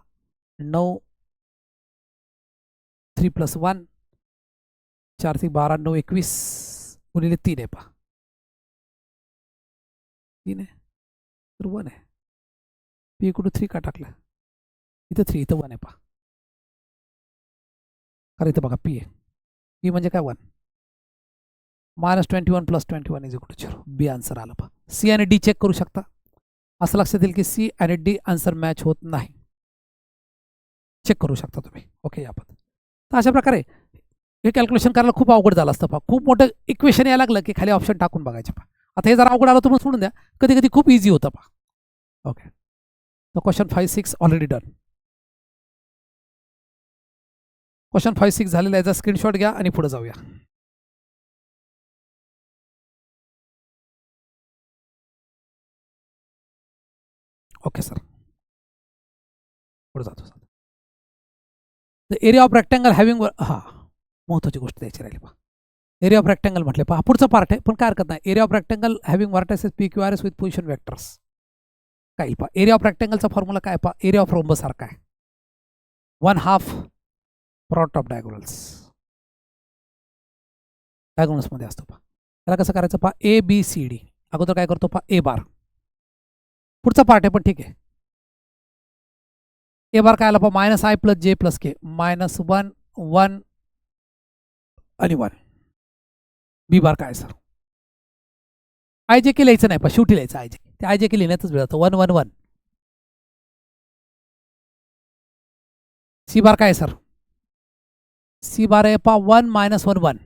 9 3 प्लस 1 4 3 12 9 21 गुणिले 3 आहे पहा. 3 आहे तर 1 आहे. पी इक्वल टू 3 का टाकलं, इथं 3 इथं 1 आहे पहा. कारण इथं बघा पी आहे. पी म्हणजे काय, 1. Minus 21 plus 21 is equal to 0. B answer आलं पहा. सी आणि डी चेक करू शकता. असं लक्षात येईल की सी आणि डी आन्सर मॅच होत नाही, चेक करू शकता तुम्ही. ओके, या पद्धत. तर अशा प्रकारे हे कॅल्क्युलेशन करायला खूप अवघड झालं असतं पहा. खूप मोठं इक्वेशन यायला लागलं की खाली ऑप्शन टाकून बघायचे पहा. आता हे जरा अवघड आलं तुम्हाला सोडून द्या, कधी कधी खूप इझी होतं पहा. ओके, तर क्वेश्चन 5 6 ऑलरेडी डन. क्वेश्चन 5 6 झालेला आहे. याचा स्क्रीनशॉट घ्या आणि पुढे जाऊया. ओके सर, पुढे जातो. The area of rectangle having, हां महत्त्वाची गोष्ट द्यायची राहिली पहा. एरिया ऑफ रेक्टँगल म्हटले पहा, पुढचं पार्ट आहे पण काय हरकत नाही. Area of rectangle having vertices P Q R S with position vectors काय येईल पहा. एरिया ऑफ रेक्टँगलचा फॉर्म्युला काय पहा, एरिया ऑफ रोम्बस सारखा आहे. 1/2 प्रॉडक्ट ऑफ डायगोनल्स. डायगोनल्समध्ये असतो पहा. त्याला कसं करायचं पहा, ए बी सी डी. अगोदर काय करतो पहा, ए बार. पुढचा पार्ट आहे पण ठीक आहे. ए बार काय आला पहा, मायनस आय प्लस जे प्लस के, मायनस 1 1 आणि 1. बी बार काय सर, आय जे के लिहायचं नाही पहा, शेवटी लिहायचं आय जे. ते आय जे के लिहिण्यातच वेळ जातो. 1 1 1. सी बार काय सर, सी बार आहे पहा 1 मायनस 1 1.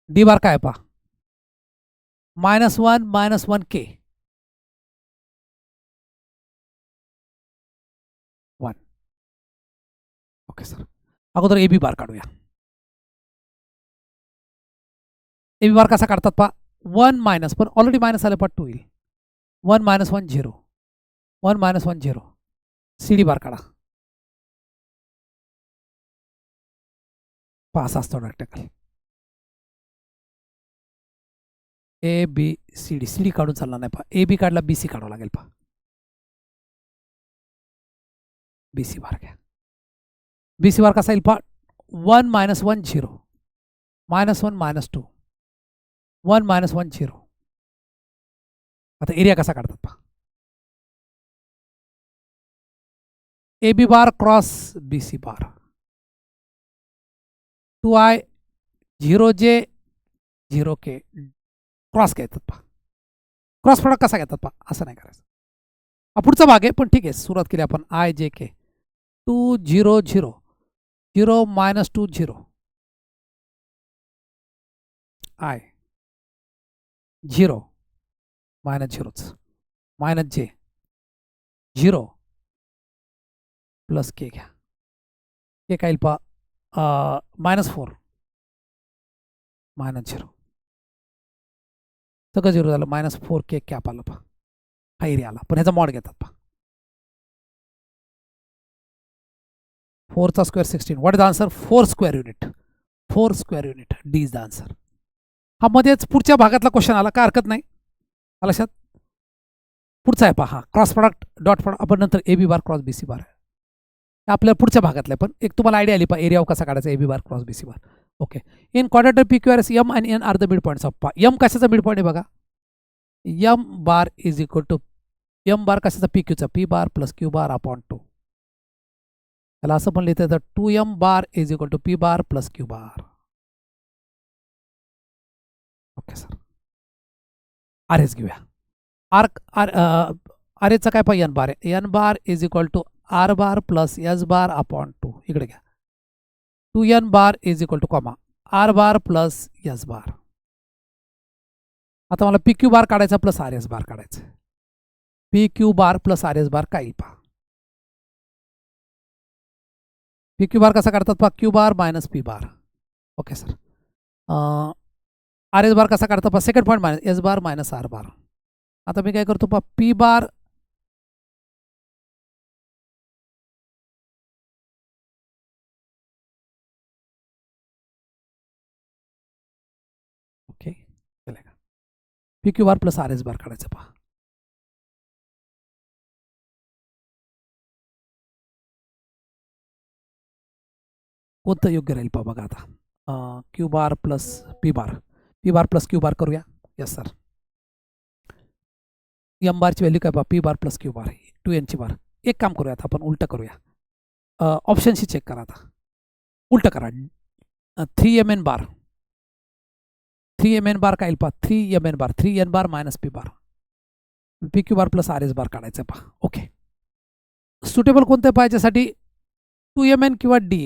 डी बार काय पहा, मायनस 1 मायनस 1 के 1. ओके सर, अगोदर ए बी बार काढूया. ए बी बार कसा काढतात पहा, 1 मायनस, पण ऑलरेडी मायनस आलं पहा 2 येईल. 1 मायनस 1 0 1 मायनस 1 0. सी डी बार काढा पहा, असा असतो rectangle. A B C D, C D काढून चालणार नाही पहा, ए बी काढला बी सी काढावं लागेल पहा, बी सी बार घ्या. बी सी बार कसा येईल पहा, 1 - 1 0, -1 -2, 1 - 1 0. आता एरिया कसा काढतात पहा, A B bar cross B C bar, 2i 0j 0k cross घेतात पहा, क्रॉस प्रोडक्ट कसा घेतात पहा, असं नाही करायचं. हा पुढचा भाग आहे, पण ठीक आहे, सुरुवात केली आपण. I j K 2 0 0 0 -2 0 I 0 -0 -j 0 plus के घ्या, के काय येईल पहा, -4 -0 सगळं 0 झालं, -4 के कॅप आलं पहा, हा एरिया आला. पण ह्याचा मॉड घेतात पहा, 4चा square 16. What is the answer? 4 square unit. 4 square unit, D is the answer. हा मध्येच पुढच्या भागातला क्वेश्चन आला, काय हरकत नाही, लक्षात. पुढचा आहे पहा, क्रॉस प्रॉडक्ट डॉट प्रॉडक्ट, आपण नंतर A B bar cross B C बार आहे आपल्या पुढच्या भागातलं. पण एक तुम्हाला आयडिया आली पहा, एरिया कसा काढायचा, A B bar cross B C bar. Okay. In quadrilateral P Q R S M आणि N are the mid points of पहा, एम कशाचा मिड पॉईंट आहे बघा, M bar is equal to, M bar कशाचा, P क्यूचा, P bar plus Q bar upon 2. त्याला असं पण लिहिता येतं, 2m bar is equal to P bar plus Q bar. Okay sir. R S घेऊया, आर आर आर एसचा काय पाहिजे, एन बार आहे, N bar is equal to R bar plus S bar upon 2. इकडे घ्या, 2n bar is equal to comma R bar plus S bar. आता मला P Q bar काढायचा प्लस आर एस बार काढायचं, P Q bar plus R S bar काय येईल पहा, P Q bar कसा काढतात पहा, Q bar minus P bar. Okay sir. R S bar कसा काढतात पहा, second point minus S bar minus R bar. आता मी काय करतो पहा, पी बार ओके चलेगा, P Q bar plus R S bar काढायचं पहा. कोणतं योग्य राहील पहा बघा आता, Q bar plus P bar, P bar plus Q bar करूया. Yes sir. एम बारची व्हॅल्यू काय पहा, P bar plus Q bar, 2n ची बार. एक काम करूया आता आपण, उलटं करूया, ऑप्शनशी चेक करा आता, उलटं करा, 3mn बार, 3mn बार काय येईल पहा, 3mn bar, 3n bar minus P bar, P Q bar plus R S bar काढायचं पहा. ओके. सुटेबल कोणतं पाहिजेसाठी, 2mn किंवा डी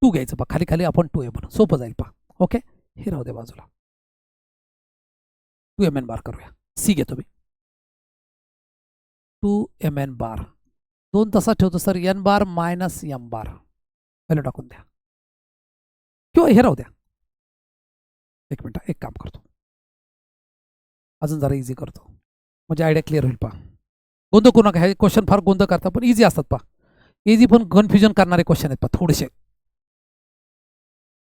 2 घ्यायचं पहा, खाली खाली आपण 2m सोपं जाईल पहा. ओके, हे राहू दे बाजूला, 2mn बार करूया. सी घेतो मी, 2mn बार, 2 तसा ठेवतो sir, N bar minus M bar value टाकून द्या, किंवा हे राहू द्या. एक मिनिट, एक काम करतो, अजून जरा इझी करतो, म्हणजे आयडिया क्लिअर होईल पहा. गोंधळ करू नका, हे क्वेश्चन फार गोंधळ करतात, पण इझी असतात पहा, इझी पण कन्फ्युजन करणारे क्वेश्चन आहेत पहा. थोडेसे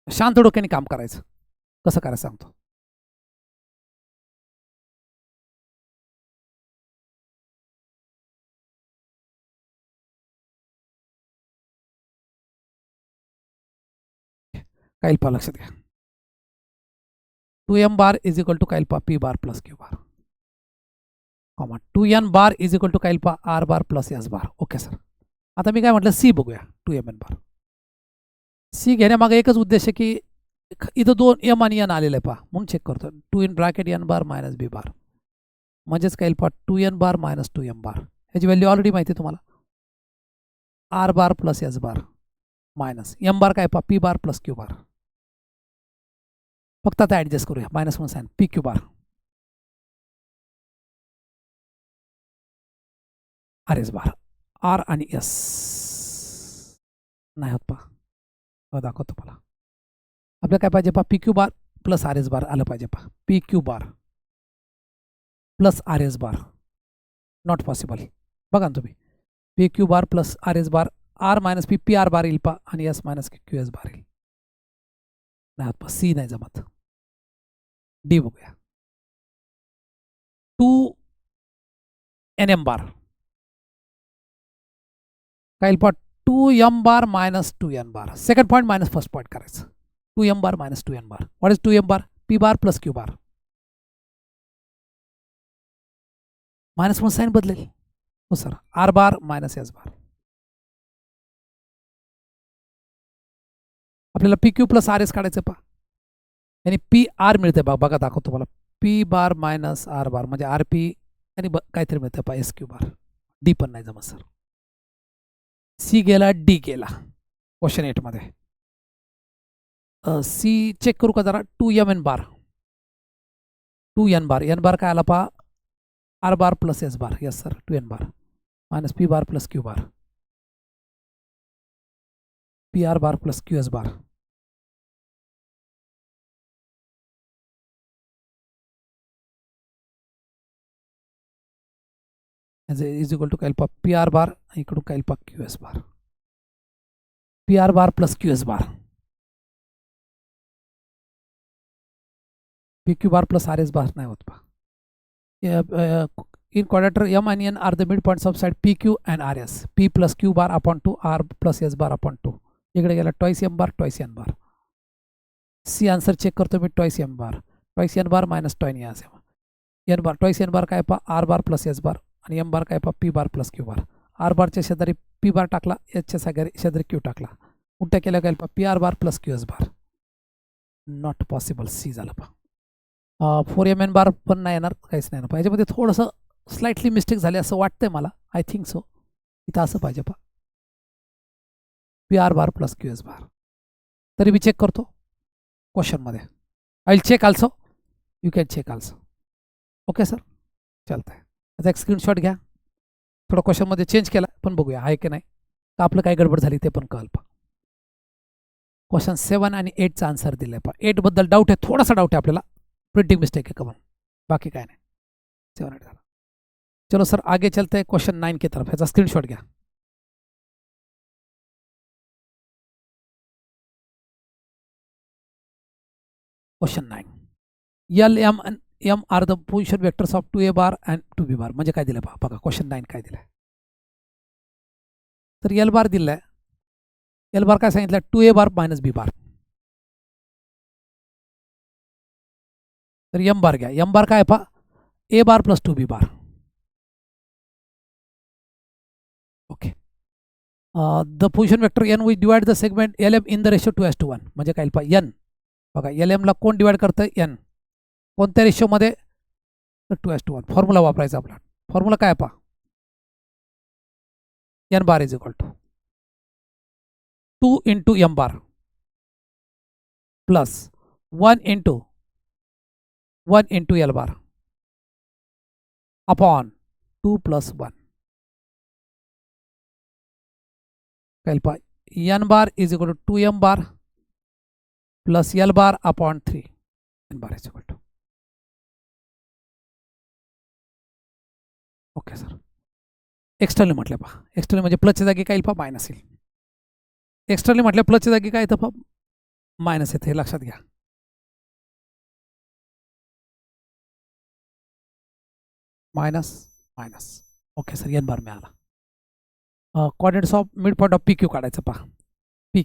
शांत डोक्याने काम करायचं, कसं करायचं सांगतो. काय पहा, लक्षात घ्या, 2m bar is equal to काय पहा, P bar plus Q bar, comma 2n bar is equal to काय पहा, R bar plus S bar. Okay sir. आता मी काय म्हटलं, सी बघूया, 2mn बार. सी घेण्यामागे एकच उद्देश आहे की इथं 2m आणि n आलेलं आहे पहा, म्हणून चेक करतो, 2 in bracket n bar minus B bar, म्हणजेच काय पहा, 2n बार मायनस 2m बार. ह्याची व्हॅल्यू ऑलरेडी माहिती आहे तुम्हाला, R bar plus S bar minus M bar काय पहा, P bar plus Q bar. फक्त आता ॲडजस्ट करूया, -1 sign, P Q bar R S bar, R आणि एस नाही होत पहा, दाखवतो मला. आपल्याला काय पाहिजे पहा, P Q bar plus R S bar आलं पाहिजे पहा, P Q bar plus R S bar not possible. बघा ना तुम्ही, P Q bar plus R S bar, R minus P, P R bar येईल पहा, आणि S minus Q S bar येईल. नाही होत पहा, सी नाही जमत, डी बघूया. 2nm बार काय येईल पहा 2m bar minus 2n bar. Second point minus first point करायचं. 2m bar minus 2n bar. What is 2m bar? p bar plus q bar. Minus मग साईन बदलेल. हो sir. r bar minus s bar. आपल्याला pq plus rs काढायचं पहा. आणि P R मिळते बघा दाखवतो तुम्हाला. P bar minus R bar म्हणजे आर पी आणि काहीतरी मिळतं पहा एस क्यू बार. डी पण नाही जमत सर. सी गेला डी गेला क्वेश्चन 8 मध्ये. सी चेक करू का जरा. 2mn बार 2n बार. एन बार काय आला पहा R bar plus S bar. Yes sir 2n bar minus P bar plus Q bar. P R bar plus Q S bar. Is equal to काय पहा P R bar इकडून काय पहा Q S bar. P R bar plus Q S bar. P Q bar plus R S bar नाही होत पहा. in quadrature m and n are the midpoints of side pq and rs. p plus q bar upon 2 r plus s bar upon 2. इकडे गेला twice m bar twice n bar. C answer check करतो मी. twice m bar twice n bar minus twice n bar twice n bar काय पहा r bar plus s bar आणि m bar काय पहा p bar plus q bar. r bar च्या शेजारी p bar टाकला, s च्या शेजारी q टाकला. उलट्या केल्या काय पहा p r bar plus q s bar. Not possible. C झालं पहा. 4mn बार पण नाही येणार, काहीच नाही येणार. याच्यामध्ये थोडंसं स्लाइटली मिस्टेक झाली असं वाटतंय मला. I think so. इथं असं पाहिजे पहा P R bar plus Q S bar. तरी मी चेक करतो क्वेश्चनमध्ये. I will check also. You can check also. Okay sir चालतं आहे. आता एक स्क्रीनशॉट घ्या. थोडं क्वेश्चनमध्ये चेंज केला पण बघूया आहे की नाही. तर आपलं काय गडबड झाली ते पण कळलं पहा. क्वेश्चन 7 आणि 8चा आन्सर दिला आहे पहा. 8 बद्दल डाऊट आहे, थोडासा डाऊट आहे आपल्याला. प्रिंटिंग मिस्टेक है कमन, बाकी काय नाही. 7 8 झाला. चलो सर आगे चलते हैं क्वेश्चन 9 की तरफ. ह्याचा स्क्रीनशॉट घ्या. Question 9. L M M R the position vectors of 2a bar and 2b bar. म्हणजे काय दिलं पहा बघा. क्वेश्चन 9 काय दिलं. तर एल बार दिलाय. एल बार काय सांगितलं 2a बार मायनस बी बार. तर एम बार घ्या. एम बार काय पहा ए bar plus 2b bar. Okay. The position vector N which divide the segment L M in the ratio 2:1. म्हणजे काय पहा एन बघा. एल एमला कोण डिवाइड करतं एन. कोणत्या रेशोमध्ये 2:1. फॉर्म्युला वापरायचा आपला. फॉर्म्युला काय पहा N bar is equal to 2 into M bar plus 1 into L bar upon 2 plus 1. काय पहा N bar is equal to 2m bar plus L bar upon 3 N bar is equal to. Okay sir. Externally म्हटलं पहा. Externally म्हणजे प्लसच्या जागी काय येईल पहा minus येईल. एक्सटर्नली म्हटलं प्लसच्या जागी काय येतं पहा मायनस येतं. हे लक्षात घ्या. Minus minus. Okay sir N bar मिळाला. Coordinates of mid point of P Q काढायचं पहा. पी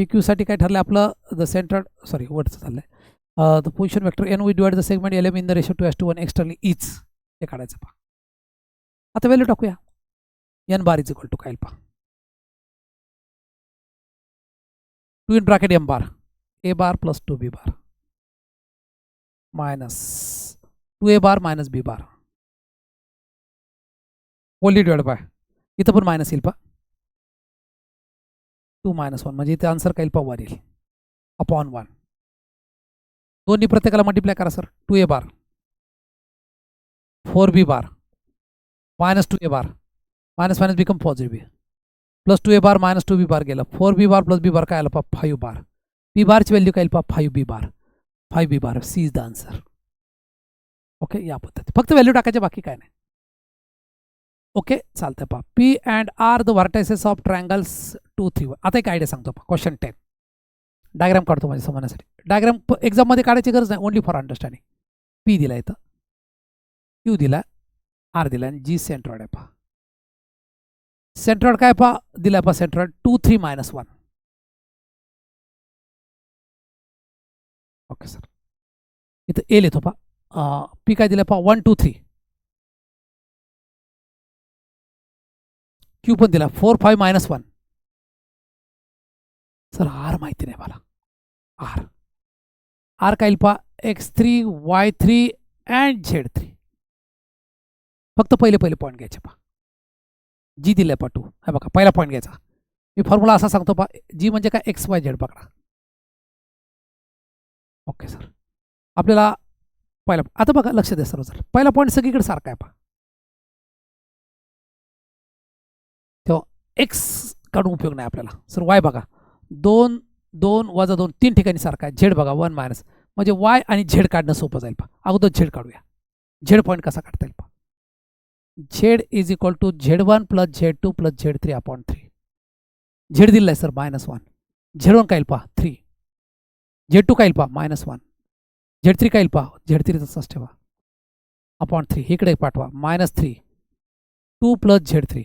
क्यू साठी काय ठरलं आपलं द सेंटर सॉरी वरचं चाललंय. The position vector N we divide the segment L M in the ratio 2:1 externally is. हे काढायचं पहा. आता व्हॅल्यू टाकूया. N bar is equal to काय पहा 2 in bracket M bar A bar plus 2b bar minus 2a bar minus b bar only divide by. इथं पण minus येईल पहा 2 - 1 म्हणजे इथे आन्सर काय पहा 1 येईल अपॉन 1. दोन्ही प्रत्येकाला मल्टिप्लाय करा सर. 2a बार 4b बार minus 2a bar minus minus become positive plus 2a bar minus 2b बार गेलं. 4b बार प्लस b बार काय आलं पहा 5 बार. b बारची व्हॅल्यू काय पहा 5b bar 5b bar. C is the answer. Okay या पद्धती फक्त व्हॅल्यू टाकायचे बाकी काय नाही. ओके चालतंय पहा. P and R the vertices of triangles 2 3. आता एक आयडिया सांगतो पहा. क्वेश्चन 10 डायग्राम काढतो म्हणजे समजण्यासाठी. डायग्राम एक्झाममध्ये काढायची गरज नाही, ओनली फॉर अंडरस्टँडिंग. पी दिला इथं क्यू दिला, आर दिला आणि जी सेंट्रॉइड आहे पहा. सेंट्रॉइड काय पहा दिला पहा, सेंट्रॉइड 2 3 -1. Okay sir. इथं ए लिहितो पहा. पी काय दिलं पहा 1 2 3. क्यू पण दिला 4 5 -1. सर आर माहिती नाही मला. आर काय पहा x3 y3 अँड z3. फक्त पहिले पॉईंट घ्यायचे पहा. जी दिले पहा 2. हे बघा पहिला पॉईंट घ्यायचा. मी फॉर्म्युला असा सांगतो पहा, जी म्हणजे काय एक्स वाय झेड पकडा. Okay sir. आपल्याला पहिला आता बघा लक्ष द्या सर्व सर, पहिला पॉईंट सगळीकडे सारखा आहे पहा. तेव्हा एक्स काढून उपयोग नाही आपल्याला. सर वाय बघा 2 2 वजा 2 3 ठिकाणी सारखा आहे. झेड बघा 1 मायनस, म्हणजे वाय आणि झेड काढणं सोपं जाईल पहा. अगोदर झेड काढूया. झेड पॉईंट कसा काढता येईल पहा. Z is equal to Z1 plus Z2 plus Z3 upon 3. Z दिलाय सर -1. Z1 काय पहा 3. Z2 काय पहा -1. Z3 काय पहा, Z3 तसंच ठेवा अपॉन 3. इकडे पाठवा -3 2 plus Z3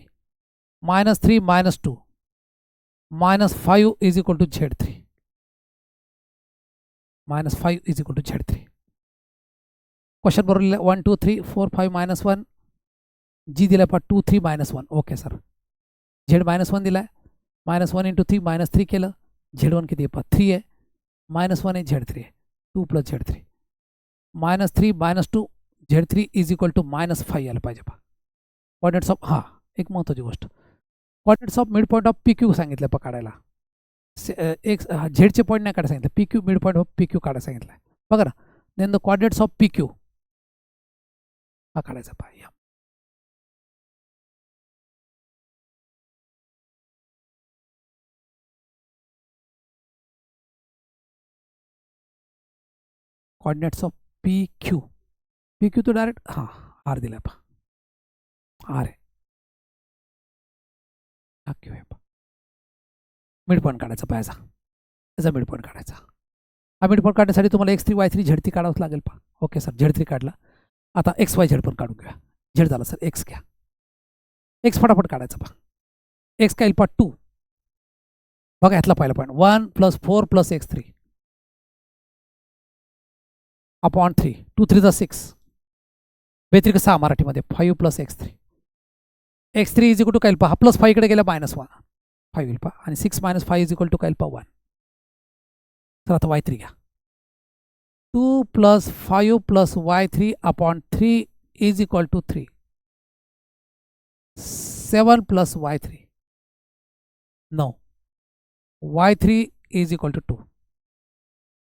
-3 -2 -5 is equal to Z3. -5 is equal to Z3. Question बरोबर 1 2 3 4 5 -1. जी दिला पहा 2 3 -1. Okay sir. झेड -1 दिलाय. -1 इंटू 3 -3 केलं. Z1 किती पहा 3 आहे. -1 आहे Z3 आहे. 2 plus Z3 -3 -2 Z3 is equal to -5 यायला पाहिजे पहा. कॉर्डिनेट्स ऑफ एक महत्त्वाची गोष्ट, coordinates of mid point of P Q सांगितलं पहा काढायला. एक झेडचे पॉईंट नाही काढायला सांगितलं, P Q mid point of P Q काढायला सांगितलं बघा ना. Then the coordinates of P Q हा काढायचा पहा. कॉर्डिनेट्स ऑफ पी क्यू तो डायरेक्ट आर दिला पहा. आर आहे हा क्यू आहे पहा. मिड पॉईंट काढायचा पाहायचा, त्याचा मिड पॉईंट काढायचा. हा मिड पॉईंट काढण्यासाठी तुम्हाला x3 y3 Z3 काढावंच लागेल पहा. Okay sir. Z3 काढला. आता एक्स वाय झेड पण काढून घ्या. झेड झाला सर, एक्स घ्या. एक्स फटाफट काढायचा पहा. एक्स काय पहा 2. बघा यातला पहिला point 1 plus 4 plus x3 upon 3. 2 3 6 व्यतिरिक्त 6 मराठीमध्ये 5 plus x3. x3 is equal to काय पहा, प्लस 5 इकडे गेला -1 5 येईल पहा. आणि 6 - 5 इज इक्वल टू काय पहा 1. तर आता y3 घ्या. 2 plus 5 plus y3 upon 3 is equal to 3. 7 plus y3 9. y3 is equal to 2.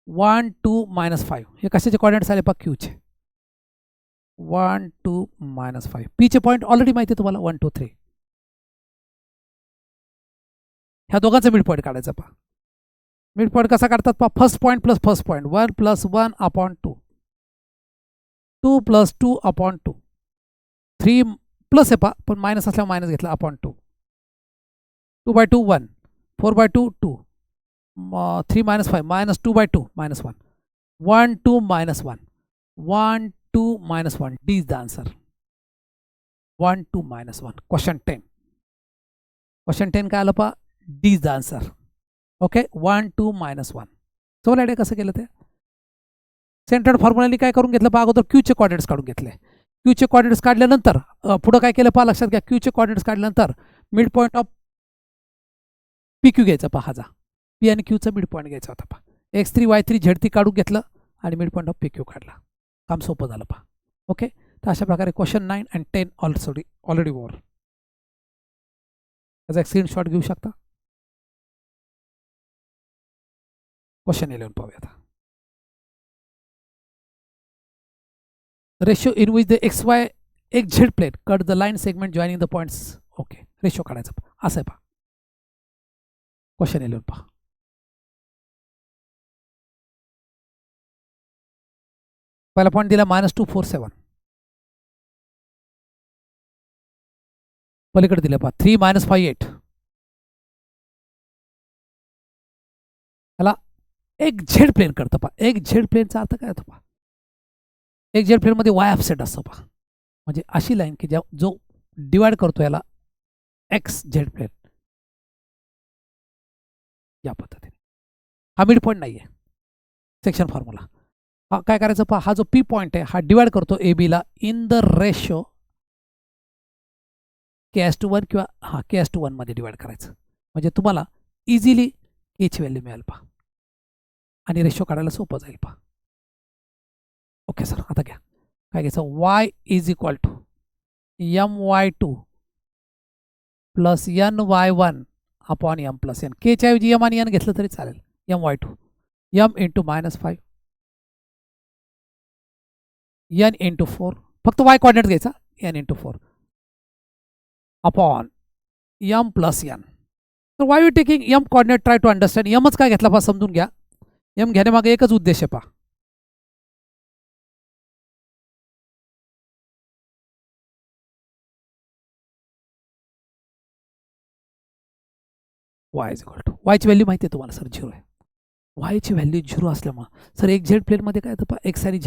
1 2 -5 हे कशाचे कॉर्डिनेट्स आले पहा क्यूचे. 1 2 -5. पीचे पॉईंट ऑलरेडी माहिती आहे तुम्हाला 1 2 3. ह्या दोघांचा मिड पॉईंट काढायचा पहा. मिड पॉईंट कसा काढतात पहा. First point plus first point 1 plus 1 upon 2. 2 plus 2 upon 2. 3 plus आहे पहा, पण मायनस असल्यावर मायनस घेतला upon 2. 2/2 1. 4/2 2. 3 -5 -2/2 -1. 1 2 -1. 1 2 -1. D is the answer. 1 2 -1. Question 10. Question 10 काय आलं पहा. D is the answer. Okay. 1 2 -1. समजलं आयडिया कसं केलं ते. सेंटर्ड फॉर्म्युलानी काय करून घेतलं पहा, अगोदर क्यूचे कॉर्डिनेट्स काढून घेतले. क्यूचे कॉर्डिनेट्स काढल्यानंतर पुढं काय केलं पहा, लक्षात घ्या. क्यूचे कॉर्डिनेट्स काढल्यानंतर mid point of P Q घ्यायचा पहा. हा पी आणि क्यूचा मिड पॉईंट घ्यायचा होता पहा. x3 y3 Z3 काढून घेतलं आणि mid point of P Q काढला. काम सोपं झालं पहा. ओके. तर अशा प्रकारे क्वेश्चन 9 आणि 10 ऑलरेडी ओव्हर. त्याचा एक स्क्रीनशॉट घेऊ शकता. क्वेश्चन 11 पाहूया आता. Ratio in which the XY एक Z plane cut the line segment joining the points. Okay. Ratio काढायचा असं आहे पहा. क्वेश्चन 11 पहा. पहिला पॉईंट दिला -2 4 7. पलीकडे दिलं पहा 3 -5 8. याला एक झेड प्लेन करतं पहा. एक झेड प्लेनचा अर्थ काय होतो पहा. एक झेड प्लेन मध्ये वाय ऑफसेट असतो पहा. म्हणजे अशी लाईन की जो डिवाइड करतो याला एक्स झेड प्लेन या पद्धतीने. हा मिड पॉईंट नाही आहे. सेक्शन फॉर्म्युला हा काय करायचं पहा, हा जो पी पॉईंट आहे हा डिवाइड करतो ए बीला इन द रेशो KS/1 किंवा हा KS/1 मध्ये डिवाइड करायचं. म्हणजे तुम्हाला इझिली केची व्हॅल्यू मिळेल पहा आणि रेशो काढायला सोपं जाईल पहा. ओके सर, आता घ्या काय घ्यायचं, y is equal to my2 plus ny1 upon m plus n. केच्या ऐवजी m आणि n घेतलं तरी चालेल. my2 m into -5 n into 4, फक्त y कॉर्डिनेट घ्यायचा n into 4 upon m plus n. तर why you taking m coordinate, try to understand. mच काय घेतला पहा समजून घ्या. m घेण्यामागे एकच उद्देश आहे पहा, y इज इक्वल टू, वायची व्हॅल्यू माहिती आहे तुम्हाला सर 0 आहे. वायची व्हॅल्यू 0 असल्यामुळे सर एक झेड प्लेनमध्ये काय येतं पहा, एक्स आणि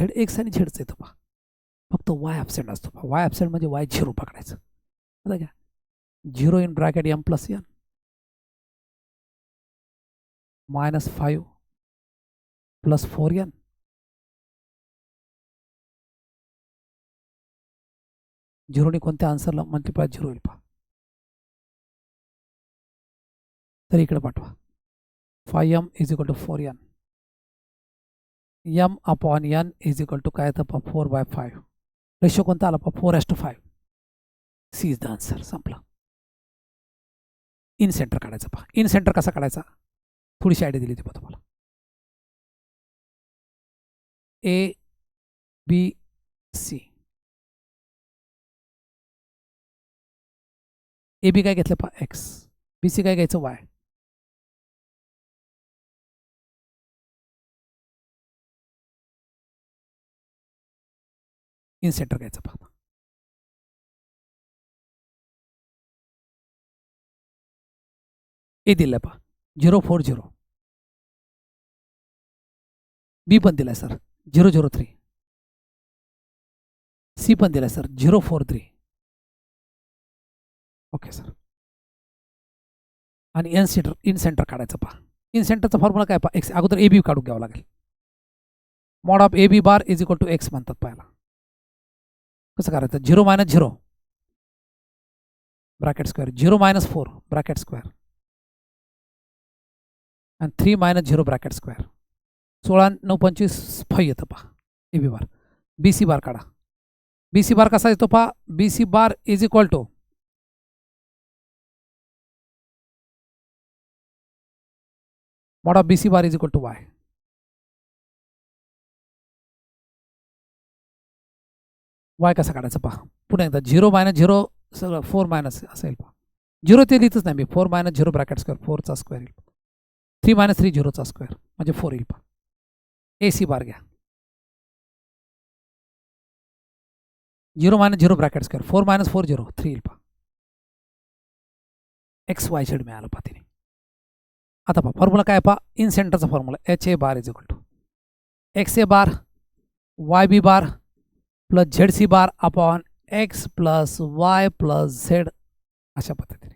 झेडच येतं पहा, फक्त वाय ॲबसेंट असतो पहा. वाय ॲबसेंट म्हणजे वाय 0 पकडायचं. आता घ्या 0 in bracket m plus n -5 plus 4n 0 कोणत्या आन्सरला मल्टिप्लाय 0 होईल पहा. तर इकडे पाठवा 5m is equal to 4n, m upon n is equal to काय येतं पहा 4/5. रेशो कोणता आला पहा 4:5. C is the answer. संपला. इन सेंटर काढायचं पहा. इन सेंटर कसा काढायचा थोडीशी आयडिया दिली होती तुम्हाला. ए बी सी, ए बी काय घेतलं पहा एक्स, बी सी काय घ्यायचं वाय. इन सेंटर घ्यायचं पहा. ए दिलं पहा 040, बी पण दिलाय सर 003, सी पण दिलाय सर 043. Okay sir. आणि इन सेंटर काढायचं पहा. इन सेंटरचा फॉर्म्युला काय पहा, एक्स अगोदर ए बी काढून घ्यावं लागेल. Mod of A B bar is equal to X म्हणतात पाहायला. कसं करायचं 0 - 0 ब्रॅकेट स्क्वेअर, 0 - 4 ब्रॅकेट स्क्वेअर आणि 3 - 0 ब्रॅकेट स्क्वेअर. 16 9 25 5 येतं पहा A B bar. B C बार काढा. बी सी बार कसा येतो पहा, B C bar is equal to mod of B C bar is equal to Y. Y कसा काढायचा पहा पुन्हा एकदा 0 - 0 सगळं 4 मायनस असेल पहा. 0 ते लिहितच नाही मी, 4 - 0 ब्रॅकेट स्क्वेअर 4चा स्क्वेअर येईल. 3 - 3 0चा स्क्वेअर म्हणजे 4 येईल पहा. ए सी बार घ्या 0 - 0 ब्रॅकेट स्क्वेअर 4 - 4 0 3 येईल पहा. एक्स वाय झेड मिळालं पहा तिने. आता पहा फॉर्म्युला काय पहा, इन सेंटरचा formula H A bar is equal to X A bar Y B bar plus Z C bar upon X plus Y plus Z. अशा पद्धतीने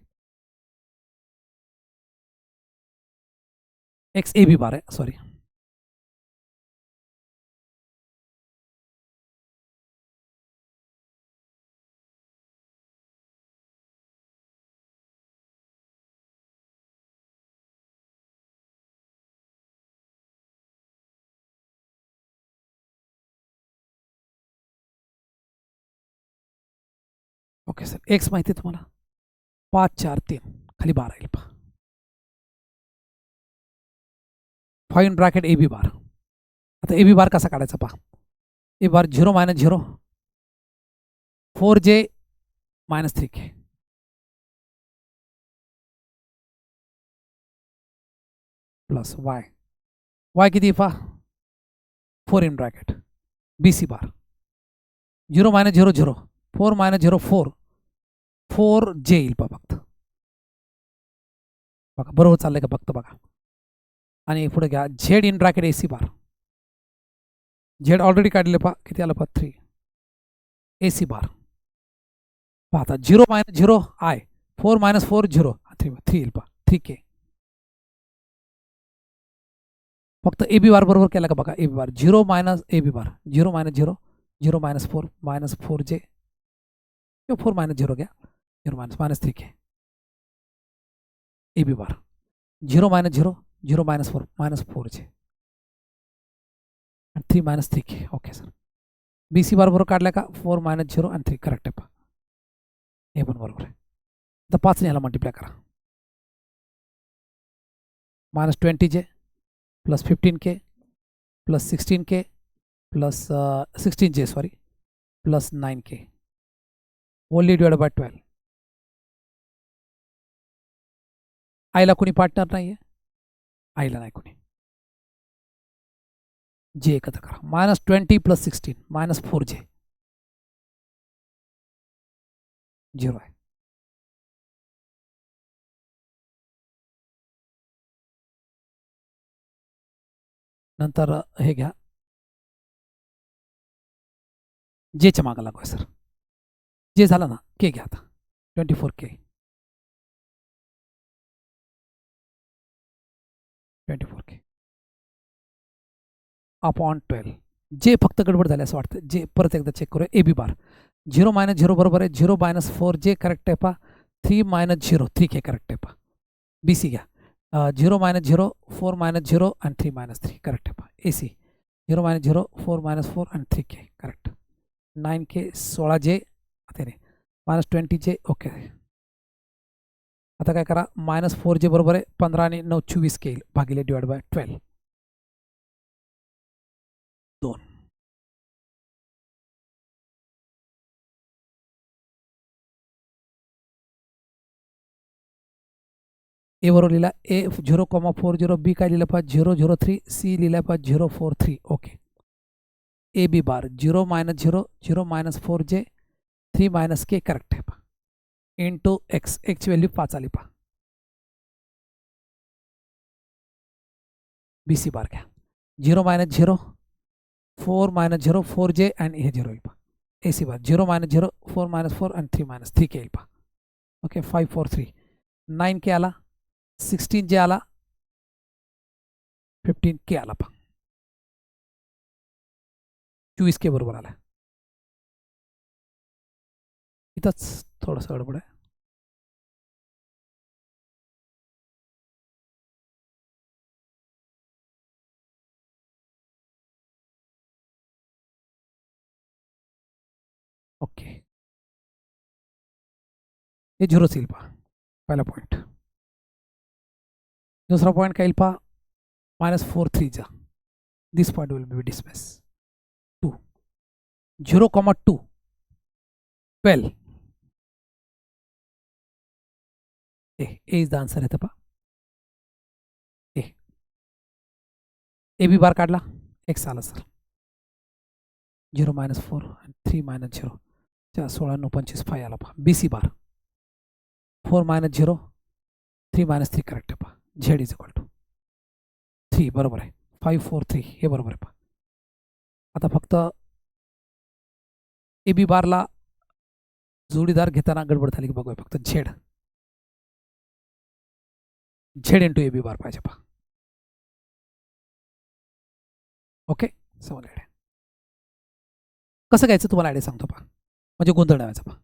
एक्स ए बी बार आहे सॉरी. Okay sir. एक्स माहिती आहे तुम्हाला 5 4 3 खाली बार येईल पहा. 5 in bracket A B bar. आता ए बी बार कसा काढायचा पहा. ए bar 0 - 0 4j - 3k plus Y. Y किती पहा 4 in bracket B C bar 0 - 0 0 4 - 0 4 4j येईल पहा फक्त. बघा बरोबर चाललंय का फक्त बघा. आणि पुढे घ्या Z in bracket A C bar. Z already काढले पहा किती आलं पहा 3 ए सी बार पाहता 0 मायनस 0 आय 4 मायनस 4 0 3 येईल पहा 3K. फक्त ए बी बार बरोबर केला का बघा. A B bar 0 minus A B bar 0 minus 0 0 minus 4J किंवा 4 मायनस 0 घ्या 0 minus 3K. A B bar 0 minus 0 0 minus 4J आणि 3 minus 3K. Okay sir. B C bar बरोबर काढला का 4 मायनस 0 आणि 3 करेक्ट आहे पहा. हे पण बरोबर आहे. आता 5 याला मल्टिप्लाय करा. Minus 20J plus 15K plus 16K plus 16J sorry plus 9K only divide by 12. आईला कोणी पार्टनर नाही आहे. आईला नाही कोणी. जे एकत्र करा. मायनस 20 प्लस 16 मायनस 4J 0 आहे. नंतर हे घ्या. जेच्या मागं लागू आहे सर. जे झालं ना के घ्या आता 24K 24K अपॉन 12. जे फक्त गडबड झाली असं वाटतं. जे परत एकदा चेक करूया. ए बी बार 0 मायनस 0 बरोबर आहे 0 मायनस 4J करेक्ट आहे पहा. 3 मायनस 0 3K करेक्ट आहे पहा. बी सी घ्या 0 मायनस 0 4 मायनस 0 आणि 3 मायनस 3 करेक्ट आहे पहा. ए सी 0 मायनस 0 4 मायनस 4 आणि 3K करेक्ट. 9K 16J आता नाही मायनस 20J ओके. आता काय करा मायनस 4J बरोबर आहे 15 आणि 9 24K येईल भागिले डिवाइड बाय 12 2. ए बरोबर लिहिला ए 0,40 बी काय लिहिलं पहा 003 सी लिहिला पहा 043 okay. A B bar 0 minus 0 0 minus 4J 3 minus K correct आहे पहा. इंटू एक्स एक्सची व्हॅल्यू 5 आली पहा. बी सी बार घ्या 0 मायनस 0 4 मायनस 0 4J आणि हे 0 येईल पहा. ए सी बार 0 मायनस 0 4 मायनस 4 आणि 3 मायनस 3K येईल पहा. ओके 543 9K आला 16J आला 15K आला पहा. 24K बरोबर आला. इथंच थोडंसं गडबड आहे. ओके हे 0 येईल पहा पहिला पॉईंट. दूसरा पॉइंट काय येईल पहा minus 4 this point will be dismiss 2 0,2 12 A is the answer येतं पहा. ए बी बार काढला एक्स आला सर 0 मायनस 4 आणि 3 मायनस 0 16 9 25 5 आला पहा. बी सी बार 4 मायनस 0 3 मायनस 3 करेक्ट आहे पहा. झेड इज इक्वल टू 3 बरोबर आहे 543 हे बरोबर आहे पहा. आता फक्त ए बी बारला जोडीदार घेताना गडबड झाली की बघूया. फक्त Z into A B bar पाहिजे पहा. ओके समजलं. कसं घ्यायचं तुम्हाला आयडिया सांगतो पहा म्हणजे गोंधळ नाही पहा.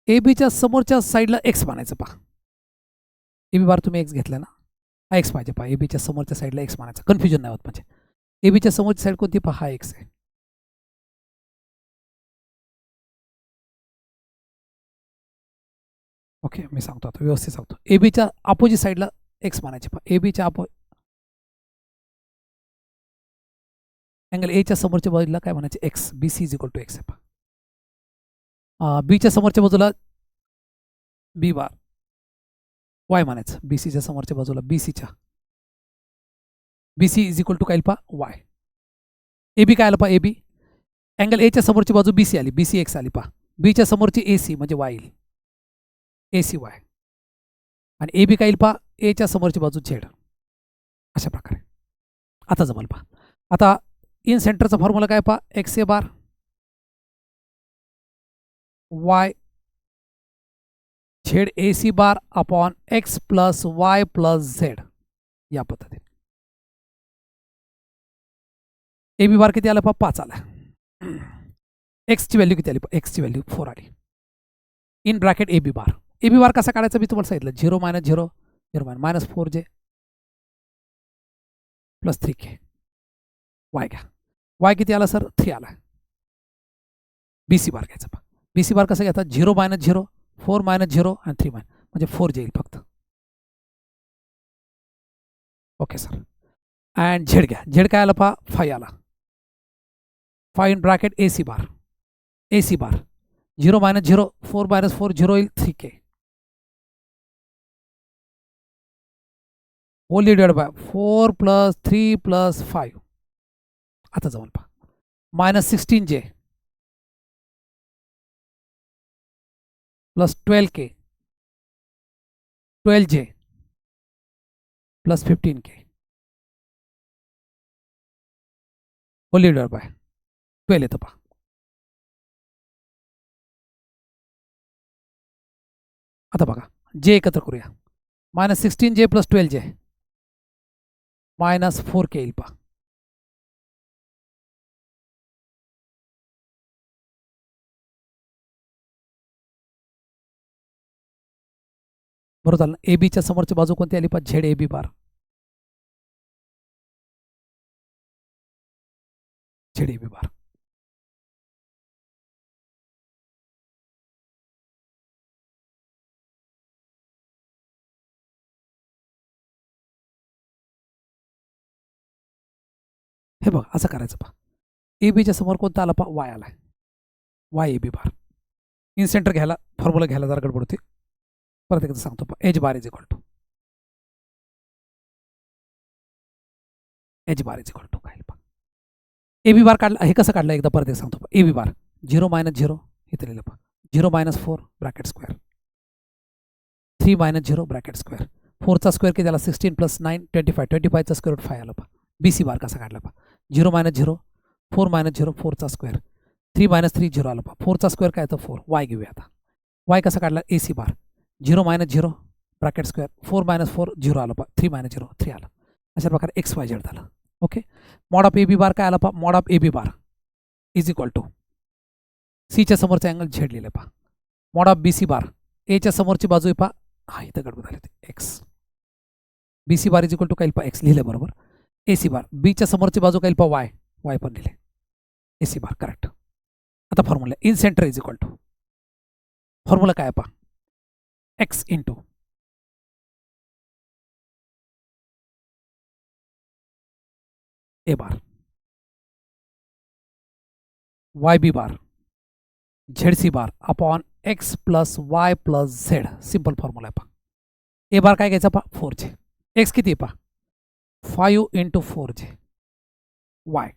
ए बीच्या समोरच्या साईडला एक्स मानायचं पहा. ए बी बार तुम्ही एक्स घेतला ना हा एक्स पाहिजे पहा. ए बीच्या समोरच्या साईडला एक्स मानायचा कन्फ्युजन नाही होत म्हणजे. ए बीच्या समोरची साईड कोणती पहा हा एक्स आहे. ओके मी सांगतो आता व्यवस्थित सांगतो. ए बीच्या अपोजिट साईडला एक्स मानायचे पहा. ए बीच्या अँगल एच्या समोरच्या बाजूला काय म्हणायचे X B C is equal to X आहे पहा. बीच्या समोरच्या बाजूला बी बार वाय म्हणायचं. बी सीच्या समोरच्या बाजूला बी सीच्या B C is equal to काय पहा वाय. ए बी काय आलं पहा ए बी अँगल एच्या समोरची बाजू बी सी आली बी सी एक्स आली पहा. बीच्या समोरची ए सी म्हणजे वाय येईल ए सी वाय आणि ए बी काय येईल पहा, एच्या समोरची बाजू झेड. अशा प्रकारे आता जमल पहा. आता इन सेंटरचा फॉर्म्युला काय पहा, X A bar Y Z A C bar upon X plus Y plus Z या पद्धतीने. ए बी बार किती आला पहा, 5 आला. एक्सची व्हॅल्यू किती आली पहा, एक्सची व्हॅल्यू 4 आली. In bracket A B bar. A B bar कसा काढायचा मी तुम्हाला सांगितलं, 0 - 0 0 minus 4j plus 3k. Y घ्या, वाय किती आला सर, 3 आला. बी सी बार घ्यायचा पहा. बी सी बार कसं घ्यायचा, 0 - 0 4 - 0 आणि 3 म्हणजे 4j येईल फक्त. Okay sir. अँड झेड घ्या, झेड काय आला पहा, 5 आला. 5 in bracket A C bar. A C bar 0 - 0 4 - 4 0 येईल 3k. Whole divide by 4 + 3 + 5. आता जाऊन पहा, minus 16j plus 12k 12j plus 15k whole divide by 12 येतं पहा. आता बघा जे एकत्र करूया, minus 16j plus 12j minus 4k येईल पहा. बरोबर झालं. ए बीच्या समोरची बाजू कोणती आली पहा, Z A B bar. Z A B bar. हे बघा असं करायचं पहा. ए बीच्या समोर कोणता आला पहा, वाय आलाय. Y A B bar. Incentre घ्यायला फॉर्म्युला घ्यायला जरा गडबड होते, परत एकदा सांगतो पहा. H bar is equal to H bar is equal to काय पहा. ए बी बार काढला, हे कसं काढलं एकदा परत एक सांगतो पहा. ए बी बार 0 - 0 इथे लिहिलं पहा, 0 - 4 ब्रॅकेट स्क्वेअर 3 - 0 ब्रॅकेट स्क्वेअर 4चा स्क्वेअर किती झाला, 16 + 9 25 25चा स्क्वेअर रूट 5 आलं पहा. बी सी बार कसा काढला पहा, 0 - 0 4 - 0 4चा स्क्वेअर 3 - 3 0 आलं पहा. 4चा स्क्वेअर काय येतं 4. वाय घेऊया आता. वाय कसा काढला, ए सी बार 0 - 0 ब्रॅकेट स्क्वेअर 4 - 4 0 आलं पहा. 3 - 0 3 आलं. अशा प्रकारे एक्स वाय झेड झालं. Okay. Mod of A B bar काय आला पहा, mod of A B bar is equal to सीच्या समोरचा अँगल झेड लिहिलं पहा. Mod of B C bar एच्या समोरची बाजू आहे पहा, हा इथं गडबड झाली होती, X. B C bar is equal to काय पहा, एक्स लिहिलं बरोबर. ए सी बार बीच्या समोरची बाजू काय पहा, वाय. वाय पण लिहिले. A C bar correct. आता formula incentre is equal to, formula काय पहा, X into A bar Y B bar Z C bar upon X plus Y plus Z. Simple formula आहे पहा. ए बार काय घ्यायचा पहा, 4j. एक्स किती आहे पहा, 5 × 4j. वाय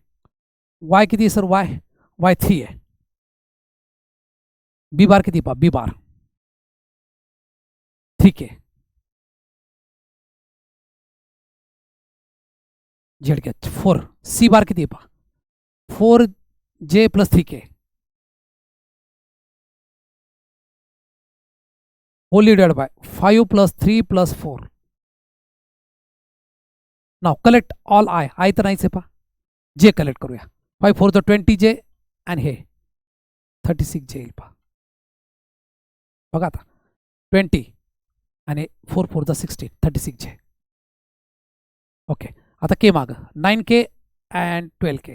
वाय किती आहे सर, वाय वाय 3 आहे. बी बार किती पहा, बी बार 3k. झेड घ्या 4. सी बार किती पहा, 4j plus 3k whole divide by 5 + 3 + 4. नाव कलेक्ट ऑल आय तर नाहीच आहे पहा, जे कलेक्ट करूया. 5 4 20j आणि हे 36j येईल पहा. बघा आता 20 आणि 4 4 16 36j. ओके. आता के मागं 9k अँड 12k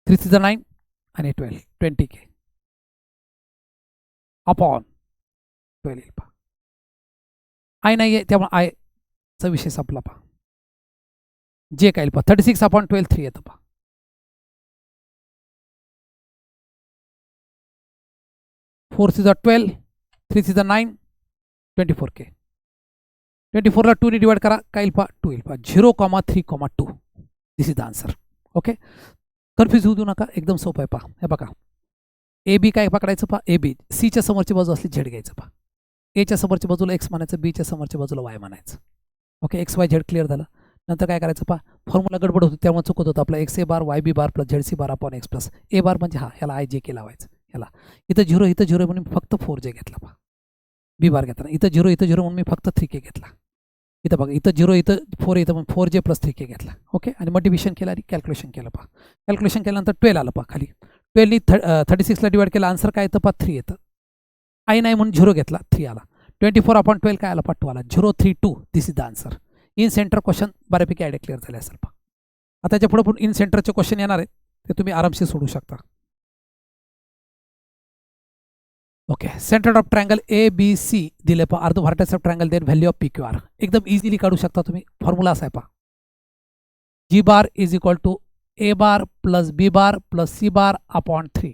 3 9 आणि 12 20k अपॉन 12 येईल पहा. आय नाही आहे त्यामुळे आयचा विषय संपला पहा. जे काय येईल पहा, 36/12 3 येतं पहा. 4 6 12 3 6 9 24k. 24ला 2 ने डिवाइड करा, काय येईल पहा, 2 येईल पहा. 0,3,2 this is the answer. Okay. Confuse होऊ देऊ नका, एकदम सोपं आहे पहा. हे बघा ए बी काय पकडायचं पहा, ए बी सीच्या समोरची बाजू असली झेड घ्यायचं पहा. एच्या समोरच्या बाजूला एक्स म्हणायचं, बीच्या समोरच्या बाजूला वाय म्हणायचं. Okay, x Y Z clear झालं. नंतर काय करायचं फॉर्म्युला गडबड होतो त्यामुळे चुकत होतं आपला X A bar Y B bar plus Z C bar upon X plus A bar म्हणजे ह्याला आय जे के लावायचं. ह्याला इथं झिरो म्हणून फक्त 4J घेतला बी बार घेताना. इथं झिरो म्हणून मी फक्त 3K घेतला. इथं बघा इथं 0 इथं 4 इथं मग 4J प्लस 3K घेतला. ओके, आणि मल्टिप्लिकेशन केलं आणि कॅल्क्युलेशन केलं कॅल्क्युलेशन केल्यानंतर 12 आलं खाली. 12नी 36ला डिवाइड केलं, आन्सर काय येतं 3 येतं. आय नाही म्हणून 0 घेतला, 3 आला. 24/12 काय आला 2 आला. 032 this is the answer. Incentre question बऱ्यापैकी आयडिया क्लिअर झाले असेल आता त्याच्या पुढे पण इन सेंटरचे क्वेश्चन येणार आहेत, ते तुम्ही आरामशी सोडू शकता. Okay, centre of triangle A B C दिले अर्ध vertex of triangle then value of P Q R. एकदम इझिली काढू शकता तुम्ही. फॉर्म्युला असा आहे G bar is equal to A bar plus B bar plus C bar upon 3.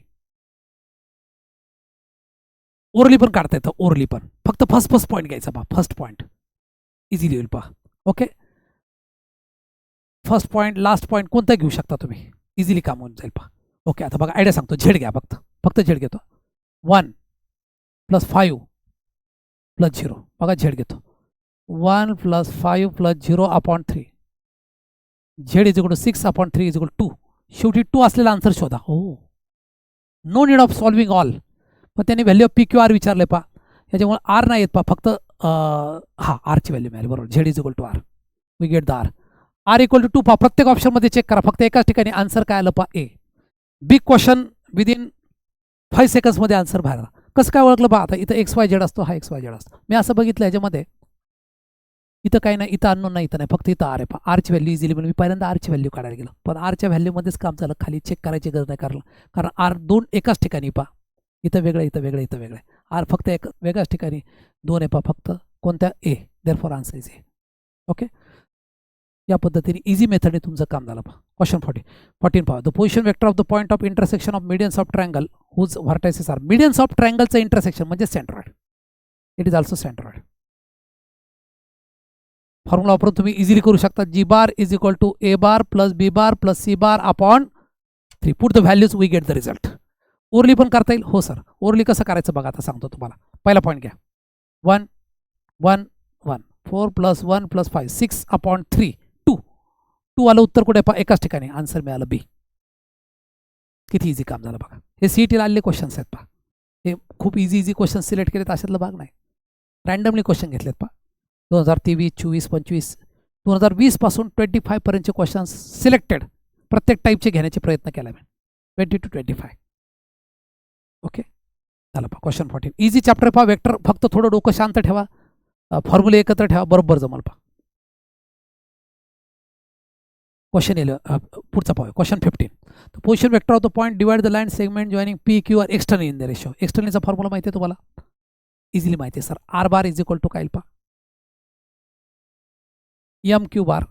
Orally पण काढता येतं, ओरली पण. फक्त फर्स्ट पॉईंट घ्यायचा फर्स्ट पॉईंट इझिली होईल okay, first point last point कोणता घेऊ शकता तुम्ही, इझिली काम होऊन जाईल ओके, आता बघा आयडिया सांगतो. झेड घ्या फक्त झेड घेतो. 1 + 5 + 0. बघा झेड घेतो 1 + 5 + 0 upon 3. Z is equal to 6/3 is equal 2. शेवटी 2 असलेला आन्सर शोधा. No need of solving all. पण त्यांनी value of P Q R विचारले याच्यामुळे आर नाही येत फक्त आरची व्हॅल्यू मिळाली. बरोबर, Z is equal to R. We get the R equal to 2 प्रत्येक ऑप्शनमध्ये चेक करा. फक्त एकाच ठिकाणी आन्सर काय आलं ए. बिग क्वेश्चन विदिन 5 सेकंड्समध्ये आन्सर बाहेर. कसं काय ओळखलं आता इथं XYZ असतो, हा XYZ असतो. मी असं बघितलं याच्यामध्ये इथं काही नाही, इथं अननोन नाही, इथं नाही, फक्त इथं आर आहे आरची व्हॅल्यू इझिली. म्हणून मी पहिल्यांदा आरची व्हॅल्यू काढायला गेलो, पण आरच्या व्हॅल्यूमध्येच काम झालं. खाली चेक करायची गरज नाही कारण आर 2 एकाच ठिकाणी इथं वेगळं इथं वेगळं आर फक्त एक वेगळ्याच ठिकाणी 2 आहे फक्त कोणत्या A. Therefore answer is A. Okay, या पद्धतीने इझी मेथडने तुमचं काम झालं. क्वेश्चन 14 पहा. The position vector of the point of intersection of medians of triangle whose vertices are. Medians of ट्रायंगलचं इंटरसेक्शन म्हणजे centroid. It is also centroid. Formula वापरून तुम्ही इझिली करू शकता. G bar is equal to A bar plus B bar plus C bar upon 3. Put the values we get the result. Orally पण करता येईल. हो सर, ओरली कसं करायचं बघा, आता सांगतो तुम्हाला. पहिला पॉईंट घ्या 1 1 1 4 + 1 + 5 6/3 2 आलं उत्तर कुठे एकाच ठिकाणी. आन्सर मिळालं बी. किती इझी काम झालं बघा. हे CETला आलेले क्वेश्चन्स आहेत हे खूप इझी क्वेश्चन सिलेक्ट केलेत अशातलं भाग नाही. रँडमली क्वेश्चन घेतलेत 2023 24 25 2020 पासून 25 पर्यंतचे क्वेश्चन्स सिलेक्टेड प्रत्येक टाईपचे घेण्याचे प्रयत्न केला मी. 20 to 25. ओके, झालं क्वेश्चन 14. Easy chapter vector. फक्त थोडं डोकं शांत ठेवा, फॉर्म्युले एकत्र ठेवा, बरोबर जमल क्वेश्चन येईल. पुढचा question 15. The position vector of the point divide the line segment joining P Q R external in the ratio. एक्सटर्नलचा फॉर्म्युला माहिती आहे तुम्हाला, इझिली माहिती आहे sir. R bar is equal to काय M Q bar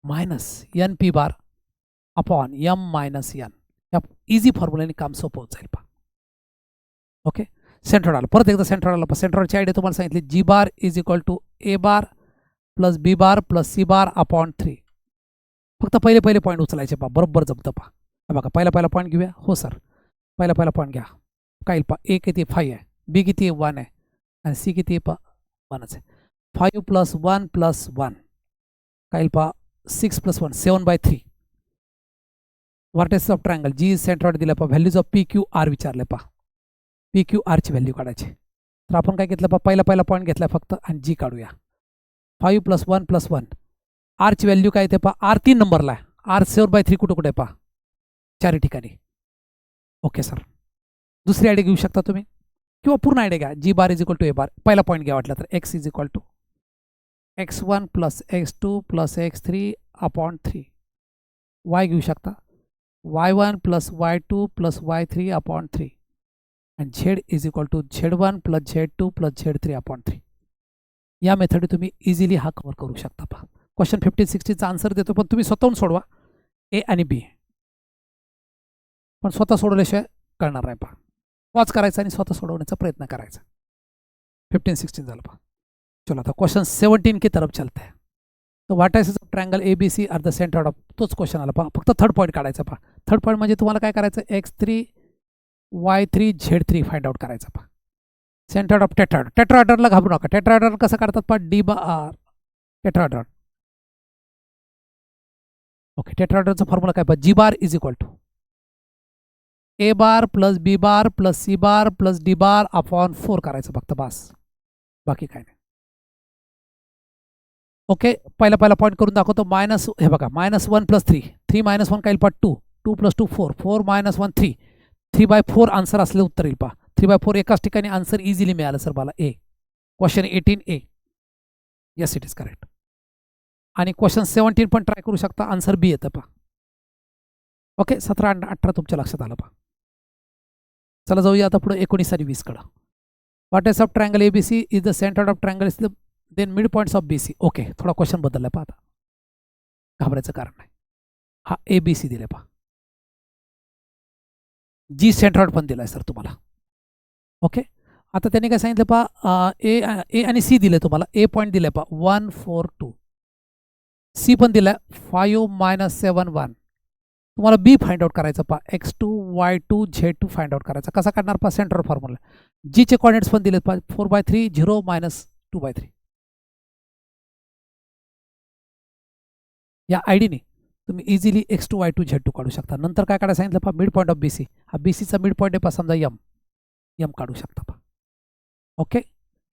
minus N P bar upon M minus N. या easy फॉर्म्युल्याने काम सोपं होत जाईल ओके, सेंट्रॉइड आलं. परत एकदा सेंट्रॉइड आलं. सेंट्रॉइडची आयडिया तुम्हाला सांगितली. G bar is equal to A bar plus B bar plus C bar upon 3. फक्त पहिले पॉईंट उचलायचे बरोबर जमतं बघा. पहिला पॉईंट घेऊया. हो सर, पहिला पॉईंट घ्या. काय ए किती 5 आहे, बी किती 1 आहे आणि सी किती 1च आहे. 5 + 1 + 1 काय 6 + 1 7/3. Vertex of triangle G centroid दिलं values of P Q R विचारले पी क्यू आरची व्हॅल्यू काढायची. तर आपण काय घेतलं पहिला पॉईंट घेतला फक्त आणि जी काढूया. 5 + 1 + 1 आरची व्हॅल्यू काय येते आर 3 नंबरला आहे. आर 7/3 कुठे चारी ठिकाणी. ओके सर, दुसरी आयडिया घेऊ शकता तुम्ही किंवा पूर्ण आयडिया घ्या. G bar is equal to A bar. पहिला पॉईंट घ्या वाटलं तर X is equal to x1 + x2 + x3 upon 3. Y घेऊ शकता y1 + y2 + y3 अपॉन 3 आणि Z is equal to z1 + z2 + z3 upon 3. या मेथड तुम्ही इझिली हा कव्हर करू शकता क्वेश्चन 15-16चा आन्सर देतो, पण तुम्ही स्वतःहून सोडवा ए आणि बी. पण स्वतः सोडवल्याशिवाय कळणार नाही पॉज करायचा आणि स्वतः सोडवण्याचा प्रयत्न करायचा. 15-16 झालं चलो आता क्वेश्चन 17 की तरफ चलते हैं. तो vertices of triangle ABC are the centre of. तोच क्वेश्चन आला फक्त थर्ड पॉईंट काढायचा थर्ड पॉईंट म्हणजे तुम्हाला काय करायचं x3 y3 z3 find out करायचा सेंटर ऑफ टेट्राहेड्रॉन. टेट्राहेड्रॉनला घाबरू नका. टेट्राहेड्रॉन कसं काढतात पहा, डी बार टेट्राहेड्रॉन. ओके, टेट्राहेड्रॉनचा फॉर्म्युला काय पहा, जी bar is equal to A bar plus B bar plus C bar plus D bar upon 4 करायचं फक्त, बस, बाकी काय नाही. ओके, पहिला पॉईंट करून दाखवतो. मायनस, हे बघा, -1 + 3, 3 - 1 काय येईल पहा, 2, 2 + 2 4, 4 - 1 3, 3/4 आन्सर असले उत्तर येईल पहा. 3/4 एकाच ठिकाणी आन्सर इझिली मिळालं सर मला. A, question 18A, yes it is correct. आणि क्वेश्चन 17 पण ट्राय करू शकता, आन्सर बी येतं पहा. ओके, 17, 18 तुमच्या लक्षात आलं पहा. चला जाऊया आता पुढे 19 आणि 20 कडे. What of triangle ABC is the centre of triangle is the then mid points of BC. Okay, थोडा क्वेश्चन बदललाय पहा आता, घाबरायचं कारण नाही. हा ABC दिलाय पहा, जी सेंट्रॉइड पण दिलाय सर तुम्हाला. ओके, आता त्यांनी काय सांगितलं पहा, ए आणि सी दिले तुम्हाला. ए पॉईंट दिलाय पहा 1 4 2, सी पण दिलाय 5 - 7 1. तुम्हाला बी फाइंड आउट करायचं पहा, x2 y2 z2 find out करायचा. कसा काढणार पहा, सेंटर फॉर्म्युला. जीचे कॉर्डिनेट्स पण दिलेत पहा, 4/3 0 - 2/3. या आयडीने तुम्ही इझिली x2 y2 z2 काढू शकता. नंतर काय काढायला सांगितलं पहा, मिड पॉईंट ऑफ BC. हा BCचा मिड पॉईंट आहे पहा, समजा एम काढू शकता पहा. ओके,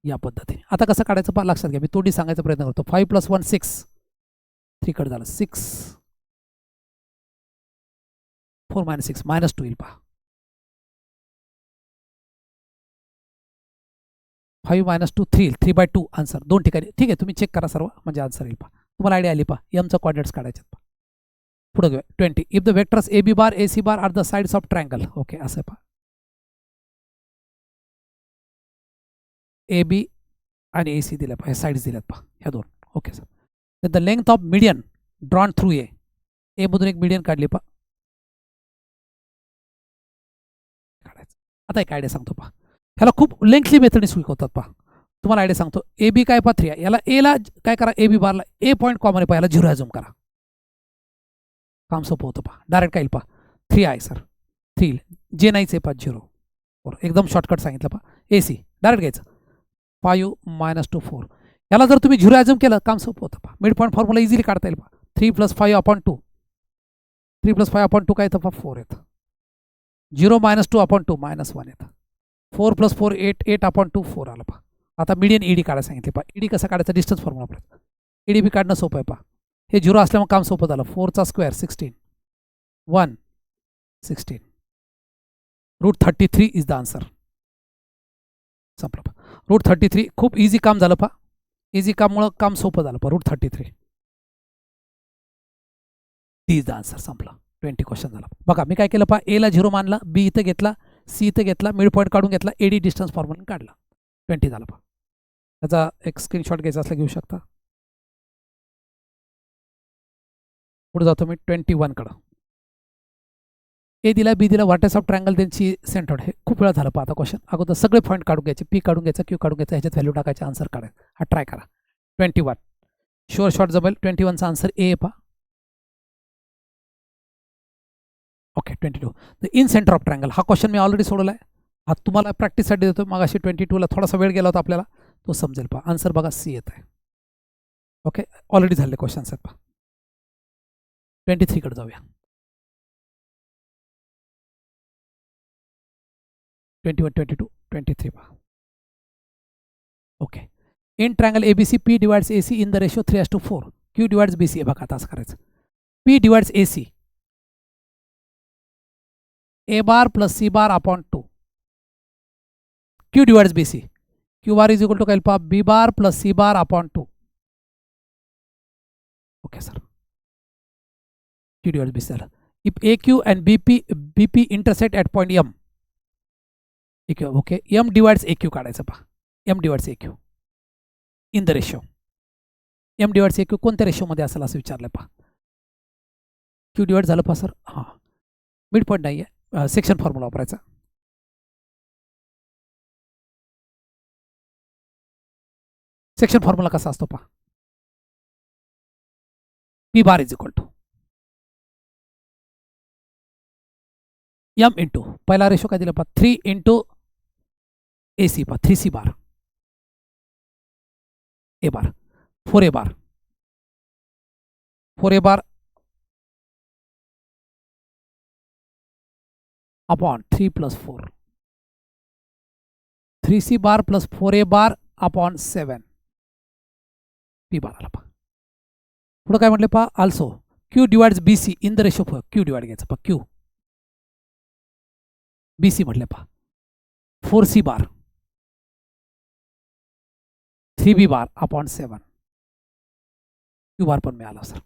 या पद्धतीने. आता कसं काढायचं पहा, लक्षात घ्या, मी तोंडी सांगायचा प्रयत्न करतो. 5 + 1 6, 3 कडे झालं 6, 4 - 6 -2 येईल पहा. 5 - 2 3 येईल, 3/2 आन्सर. दोन ठिकाणी ठीक आहे, तुम्ही चेक करा सर्व, म्हणजे आन्सर येईल पहा. तुम्हाला आयडिया आली पहा, एमचा कॉर्डिनेट्स काढायचे पहा. पुढे घेऊया 20. If the vectors AB bar AC bar are the sides of triangle. Okay, असं पहा, AB आणि AC दिल्या पहा, साइड्स दिल्यात पहा, ह्या दोन. Okay sir, the length of median drawn through a मधून एक मीडियन काढली पहा. काढायचं. आता एक आयडिया सांगतो पहा, ह्याला खूप लेंथली मेथडने शिकवतात पहा. तुम्हाला आयडिया सांगतो. AB काय पहा 3 आहे, याला एला काय करा, AB बारला ए पॉईंट कॉमन आहे पहा, याला 0 झूम करा, काम सोपं होतं पहा. डायरेक्ट काय येईल पहा, 3 आहे सर, 3 जे नाहीच आहे पहा 0. एकदम शॉर्टकट सांगितलं पहा. AC डायरेक्ट घ्यायचं, 5 - 2 4. याला जर तुम्ही 0 ॲझ्युम केलं, काम सोपं होतं पहा. मिड पॉईंट फॉर्म्युला इझिली काढता येईल पहा. 3 + 5/2, 3 + 5/2 काय येतं पहा, 4 येतं. 0 - 2/2 -1 येतं. 4 + 4 8, 8/2 4 आलं पहा. आता मीडियन ED काढायला सांगितले पहा. ED कसं काढायचं, डिस्टन्स फॉर्म्युला वापरायचा. ED बी काढणं सोपं आहे पहा. हे 0 असल्यामुळे काम सोपं झालं. 4चा स्क्वेअर 16, 1 16, √33 इज द आन्सर. संपलं पहा. √33 खूप इझी काम झालं पहा. इझी काममुळं काम सोपं झालं पहा. √33 इज द आन्सर. संपलं. 20 क्वेश्चन झाला. बघा मी काय केलं पहा, एला 0 मानला, बी इथं घेतला, सी इथं घेतला, मिड पॉईंट काढून घेतला, एडी डिस्टन्स फॉर्म्युला काढला. 20 झाला पहा. त्याचा एक स्क्रीनशॉट घ्यायचा असला घेऊ शकता. पुढे जातो मी 21 कडं. ए दिला, बी दिला, व्हॉट ऑफ ट्रायंगल त्यांची सेंटर्ड. हे खूप वेळा झालं पहा. आता क्वेश्चन अगोदर सगळे पॉईंट काढून घ्यायचे, पी काढून घ्यायचा, क्यू काढून घ्यायचा, ह्याच्यात व्हॅल्यू टाकायचे, आन्सर काढायचा. हा ट्राय करा. 21 शुअर शॉर्ट जमेल. 21चा आन्सर ए पहा. Okay, 22 the in centre of triangle. हा क्वेश्चन मी ऑलरेडी सोडवला आहे. हा तुम्हाला प्रॅक्टिससाठी देतो. मग अशी 22ला थोडासा वेळ गेला होता आपल्याला, तो समजेल पहा. आन्सर बघा, सी येत आहे. ओके, ऑलरेडी झाले क्वेश्चन्स आहेत पहा. 23 कडे जाऊया. 21 22 23 पहा. Okay, in triangle ABC P divides AC in the ratio 3:4. Q divides BC. बघा आता असं करायचं, P divides AC A bar plus C bar upon 2. Q divides BC. Q bar is equal to काय पहा, B bar plus C bar upon 2. Okay sir, Q divides BC झालं. If AQ and BP intersect at point M. Okay, M divides AQ काढायचं पहा. M divides AQ in the ratio. M divides AQ कोणत्या रेशोमध्ये असेल असं विचारलं पहा. Q divide झालं पहा सर. हां, मिड पॉईंट नाही आहे, सेक्शन फॉर्म्युला वापरायचा. सेक्शन फॉर्म्युला कसा असतो पहा, P bar is equal to M into, पहिला रेशो काय दिला पहा, 3 इंटू ए सी पहा 3C bar A bar 4A bar 4A bar upon 3 + 4 3C bar plus 4A bar upon 7 P bar आला पहा. पुढं काय म्हटलं पहा also Q divides BC in the ratio Q divide घ्यायचं पहा क्यू BC म्हटलं पहा 4C बार 3B bar upon 7 Q bar पण मिळाला सर.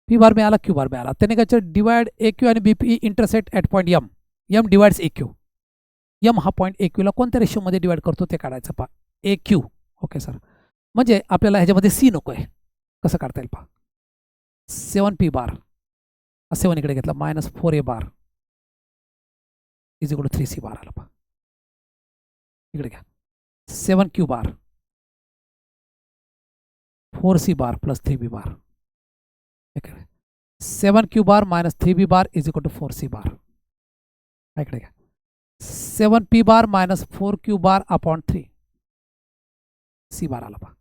पी बार मिळाला क्यू बार मिळाला. त्याने काय डिवाइड AQ आणि BP intersect at point M. M divides AQ. M हा पॉईंट AQ ला कोणत्या रेशोमध्ये डिवाइड करतो ते काढायचं पहा AQ. Okay sir. म्हणजे आपल्याला ह्याच्यामध्ये C नको आहे. कसं काढता येईल पहा 7P बार 7 इकडे घेतला minus 4A bar is equal to 3C bar आला पहा. इकडे घ्या 7Q bar 4C bar plus 3B bar 7Q bar minus 3B bar is equal to 4C bar. इकडे घ्या 7P bar minus 4Q bar upon 3 C bar आला पहा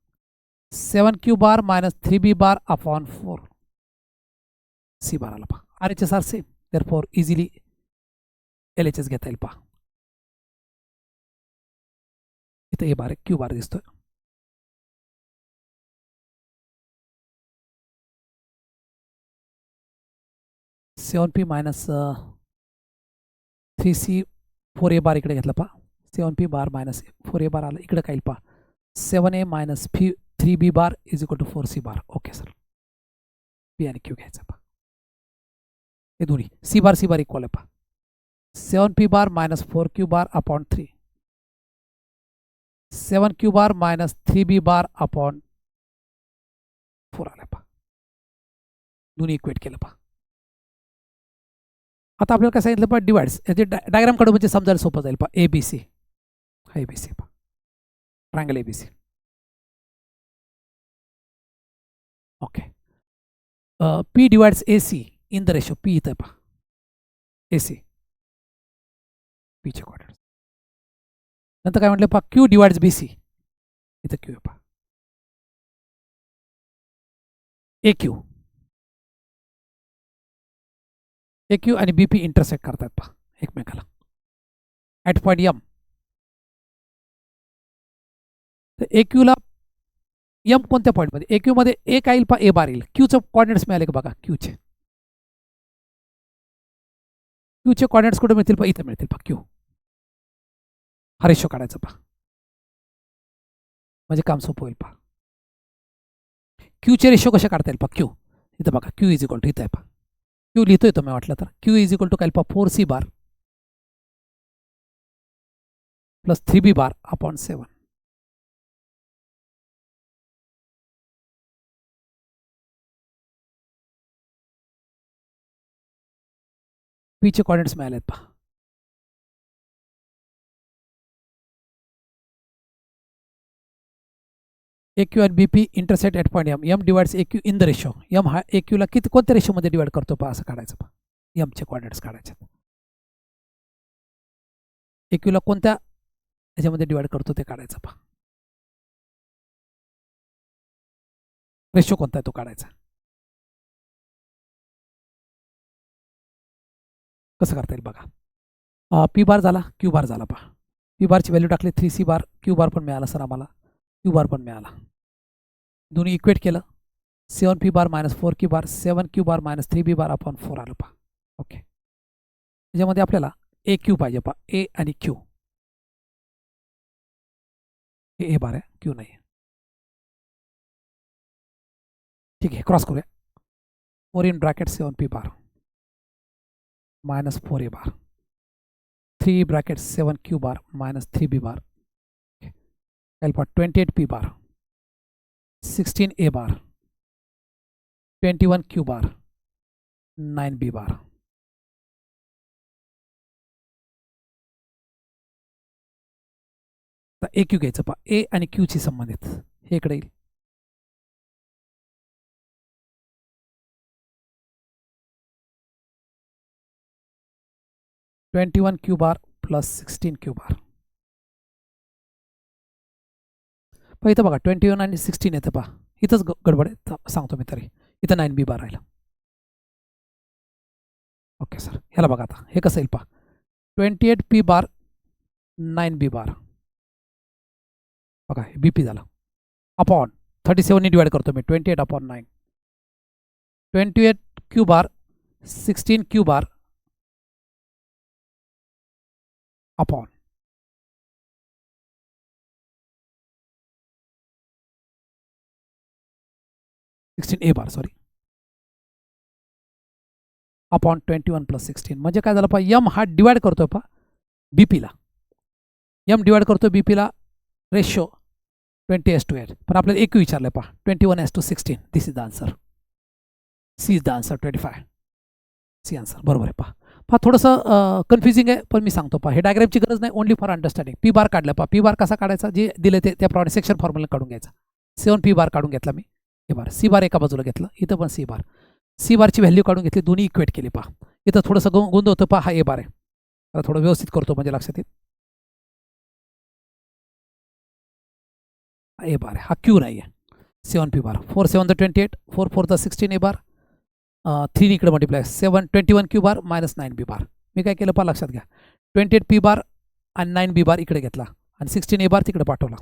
7Q bar minus 3B bar upon 4 C bar आला पहा. RHS are same therefore easily LHS घेता येईल पहा. इथं A बार आहे Q बार दिसतोय. सेवन पी मायनस 3C 4A बार इकडे घेतला पहा 7P बार मायनस 4A बार आला. इकडे काय पहा 7A minus 3B bar is equal to 4C bar. Okay sir. P आणि Q घ्यायचा पहा. हे दोन्ही C बार इक्वल आहे पहा 7P bar minus 4Q bar upon 3 7Q bar minus 3B bar upon 4 आला पहा. दोन्ही इक्वेट केलं पहा. आता आपल्याला काय सांगितलं पहा डिवाइड्स याचे डायग्राम काढू म्हणजे समजायला सोपं जाईल पहा ABC हा ABC पहा triangle ABC. Okay P divides AC in the ratio P इथं पहा AC P चे क्वाड्रंट्स. नंतर काय म्हटलं पहा Q डिवाइड्स BC इथं Q पहा AQ आणि BP इंटरसेक्ट करतात पहा एकमेकाला ॲट पॉईंट M. तर AQ ला M कोणत्या पॉईंटमध्ये AQ मध्ये A काय येईल पहा A बार येईल. Qचे कॉर्डिनेट्स मिळाले का बघा Qचे कॉर्डिनेट्स कुठे मिळतील पहा इथं मिळतील पहा Q. हा रेशो काढायचा पहा म्हणजे काम सोपं होईल पहा. Qचे रेशो कसे काढता येईल पहा Q इथं बघा Q इज इक्वल टू इथं आहे पहा Q लिहितोय तुम्ही वाटलं तर Q इज इक्वल टू काय पहा 4C bar plus 3B bar upon 7 P चे कॉर्डिनेट्स मिळाले आहेत पहा. AQ आणि BP intersect at point M. M divides AQ in the ratio. M हा AQ ला किती कोणत्या रेशोमध्ये डिवाइड करतो पहा असं काढायचं पहा. M चे कॉर्डिनेट्स काढायचे. AQ ला कोणत्या ह्याच्यामध्ये डिवाइड करतो ते काढायचं पहा. रेशो कोणता आहे तो काढायचा. कसं करता येईल बघा P बार झाला Q बार झाला पहा. P बारची व्हॅल्यू टाकली 3C बार Q बार पण मिळाला सर आम्हाला Q बार पण मिळाला. दोन्ही इक्वेट केलं 7P बार मायनस 4Q बार 7Q bar minus 3B bar upon 4 आलं पहा. ओके त्याच्यामध्ये आपल्याला AQ पाहिजे पहा A आणि Q. A बार आहे Q नाही. ठीक आहे क्रॉस करूया 4 in bracket 7P bar minus 4A bar 3 bracket 7Q bar minus 3B bar 28P bar 16A bar 21Q bar 9B bar. AQ घ्यायचं पहा A आणि Q ची संबंधित हे इकडे येईल. $21Q बार प्लस 16Q बार पण इथं बघा 21 आणि 16 येतं पहा, इथंच गडबड आहे, सांगतो मी तरी. इथं 9B बार राहिलं. ओके सर, ह्याला बघा आता हे कसं येईल पहा, 28P बार 9B बार बघा, हे BP झालं अपॉन 37 डिवाइड करतो मी, 28 अपॉन 9, 28Q बार 16Q बार अपॉन 16A बार, सॉरी, अपॉन 21 प्लस 16. म्हणजे काय झालं पहा, एम हा डिवाइड करतोय पहा बीपीला, एम डिवाइड करतोय बीपीला, रेशो 20:8. पण आपल्याला एक विचारलंय पहा, 21:16. This is the answer. C is the answer, 25. C answer बरोबर आहे. पहा थोडंसं कन्फ्युजिंग आहे, पण मी सांगतो पहा, हे डायग्रामची गरज नाही, ओनली फॉर अंडरस्टँडिंग. पी बार काढलं पहा, पी बार कसा काढायचा, जे दिले ते त्याप्रमाणे सेक्शन फॉर्म्युला काढून घ्यायचा. 7P बार काढून घेतला मी, हे बार, सी बार एका बाजूला घेतलं, इथं पण सी बार, सी बारची व्हॅल्यू काढून घेतली, दोन्ही इक्वेट केली पहा. इथं थोडंसं गोंधळ होतं पहा, हा ए बार आहे, आता थोडं व्यवस्थित करतो म्हणजे लक्षात येईल. ए बार आहे, हा क्यू नाही आहे. 7P बार, 4 7 28, 4 4 16 ए बार, 3 इकडे मल्टिप्लाय, 7 21Q बार मायनस 9B बार. मी काय केलं पहा, लक्षात घ्या, 28P बार आणि 9B बार इकडे घेतला आणि 16A बार तिकडे पाठवला.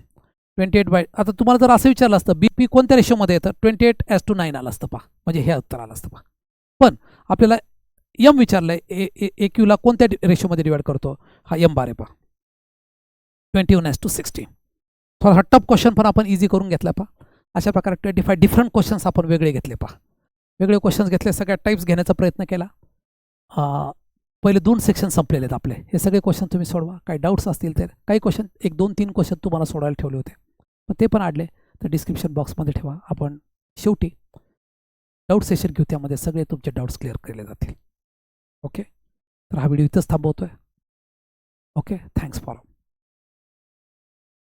28 आता तुम्हाला जर असं विचारलं असतं BP कोणत्या रेशोमध्ये येतं, 28:9 आलं असतं पहा, म्हणजे हे उत्तर आलं असतं पहा. पण आपल्याला एम विचारलंय, AQला कोणत्या रेशोमध्ये डिवाइड करतो, हा एम बार आहे पहा, 21:16. थोडा टफ क्वेश्चन पण आपण इझी करून घेतला पहा. अशा प्रकारे 25 डिफरंट क्वेश्चन्स आपण वेगळे घेतले पहा, वेगळे क्वेश्चन्स घेतले, सगळ्या टाईप्स घेण्याचा प्रयत्न केला. पहिले 2 सेक्शन संपलेले आहेत आपले, हे सगळे क्वेश्चन तुम्ही सोडवा. काही डाऊट्स असतील तर, काही क्वेश्चन 1 2 3 क्वेश्चन तुम्हाला सोडवायला ठेवले होते, पण ते पण आडले तर डिस्क्रिप्शन बॉक्समध्ये ठेवा. आपण शेवटी डाऊट सेशन घेऊ, त्यामध्ये सगळे तुमचे डाऊट्स क्लिअर केले जातील. ओके, तर हा व्हिडिओ इथंच थांबवतोय. Okay, thanks for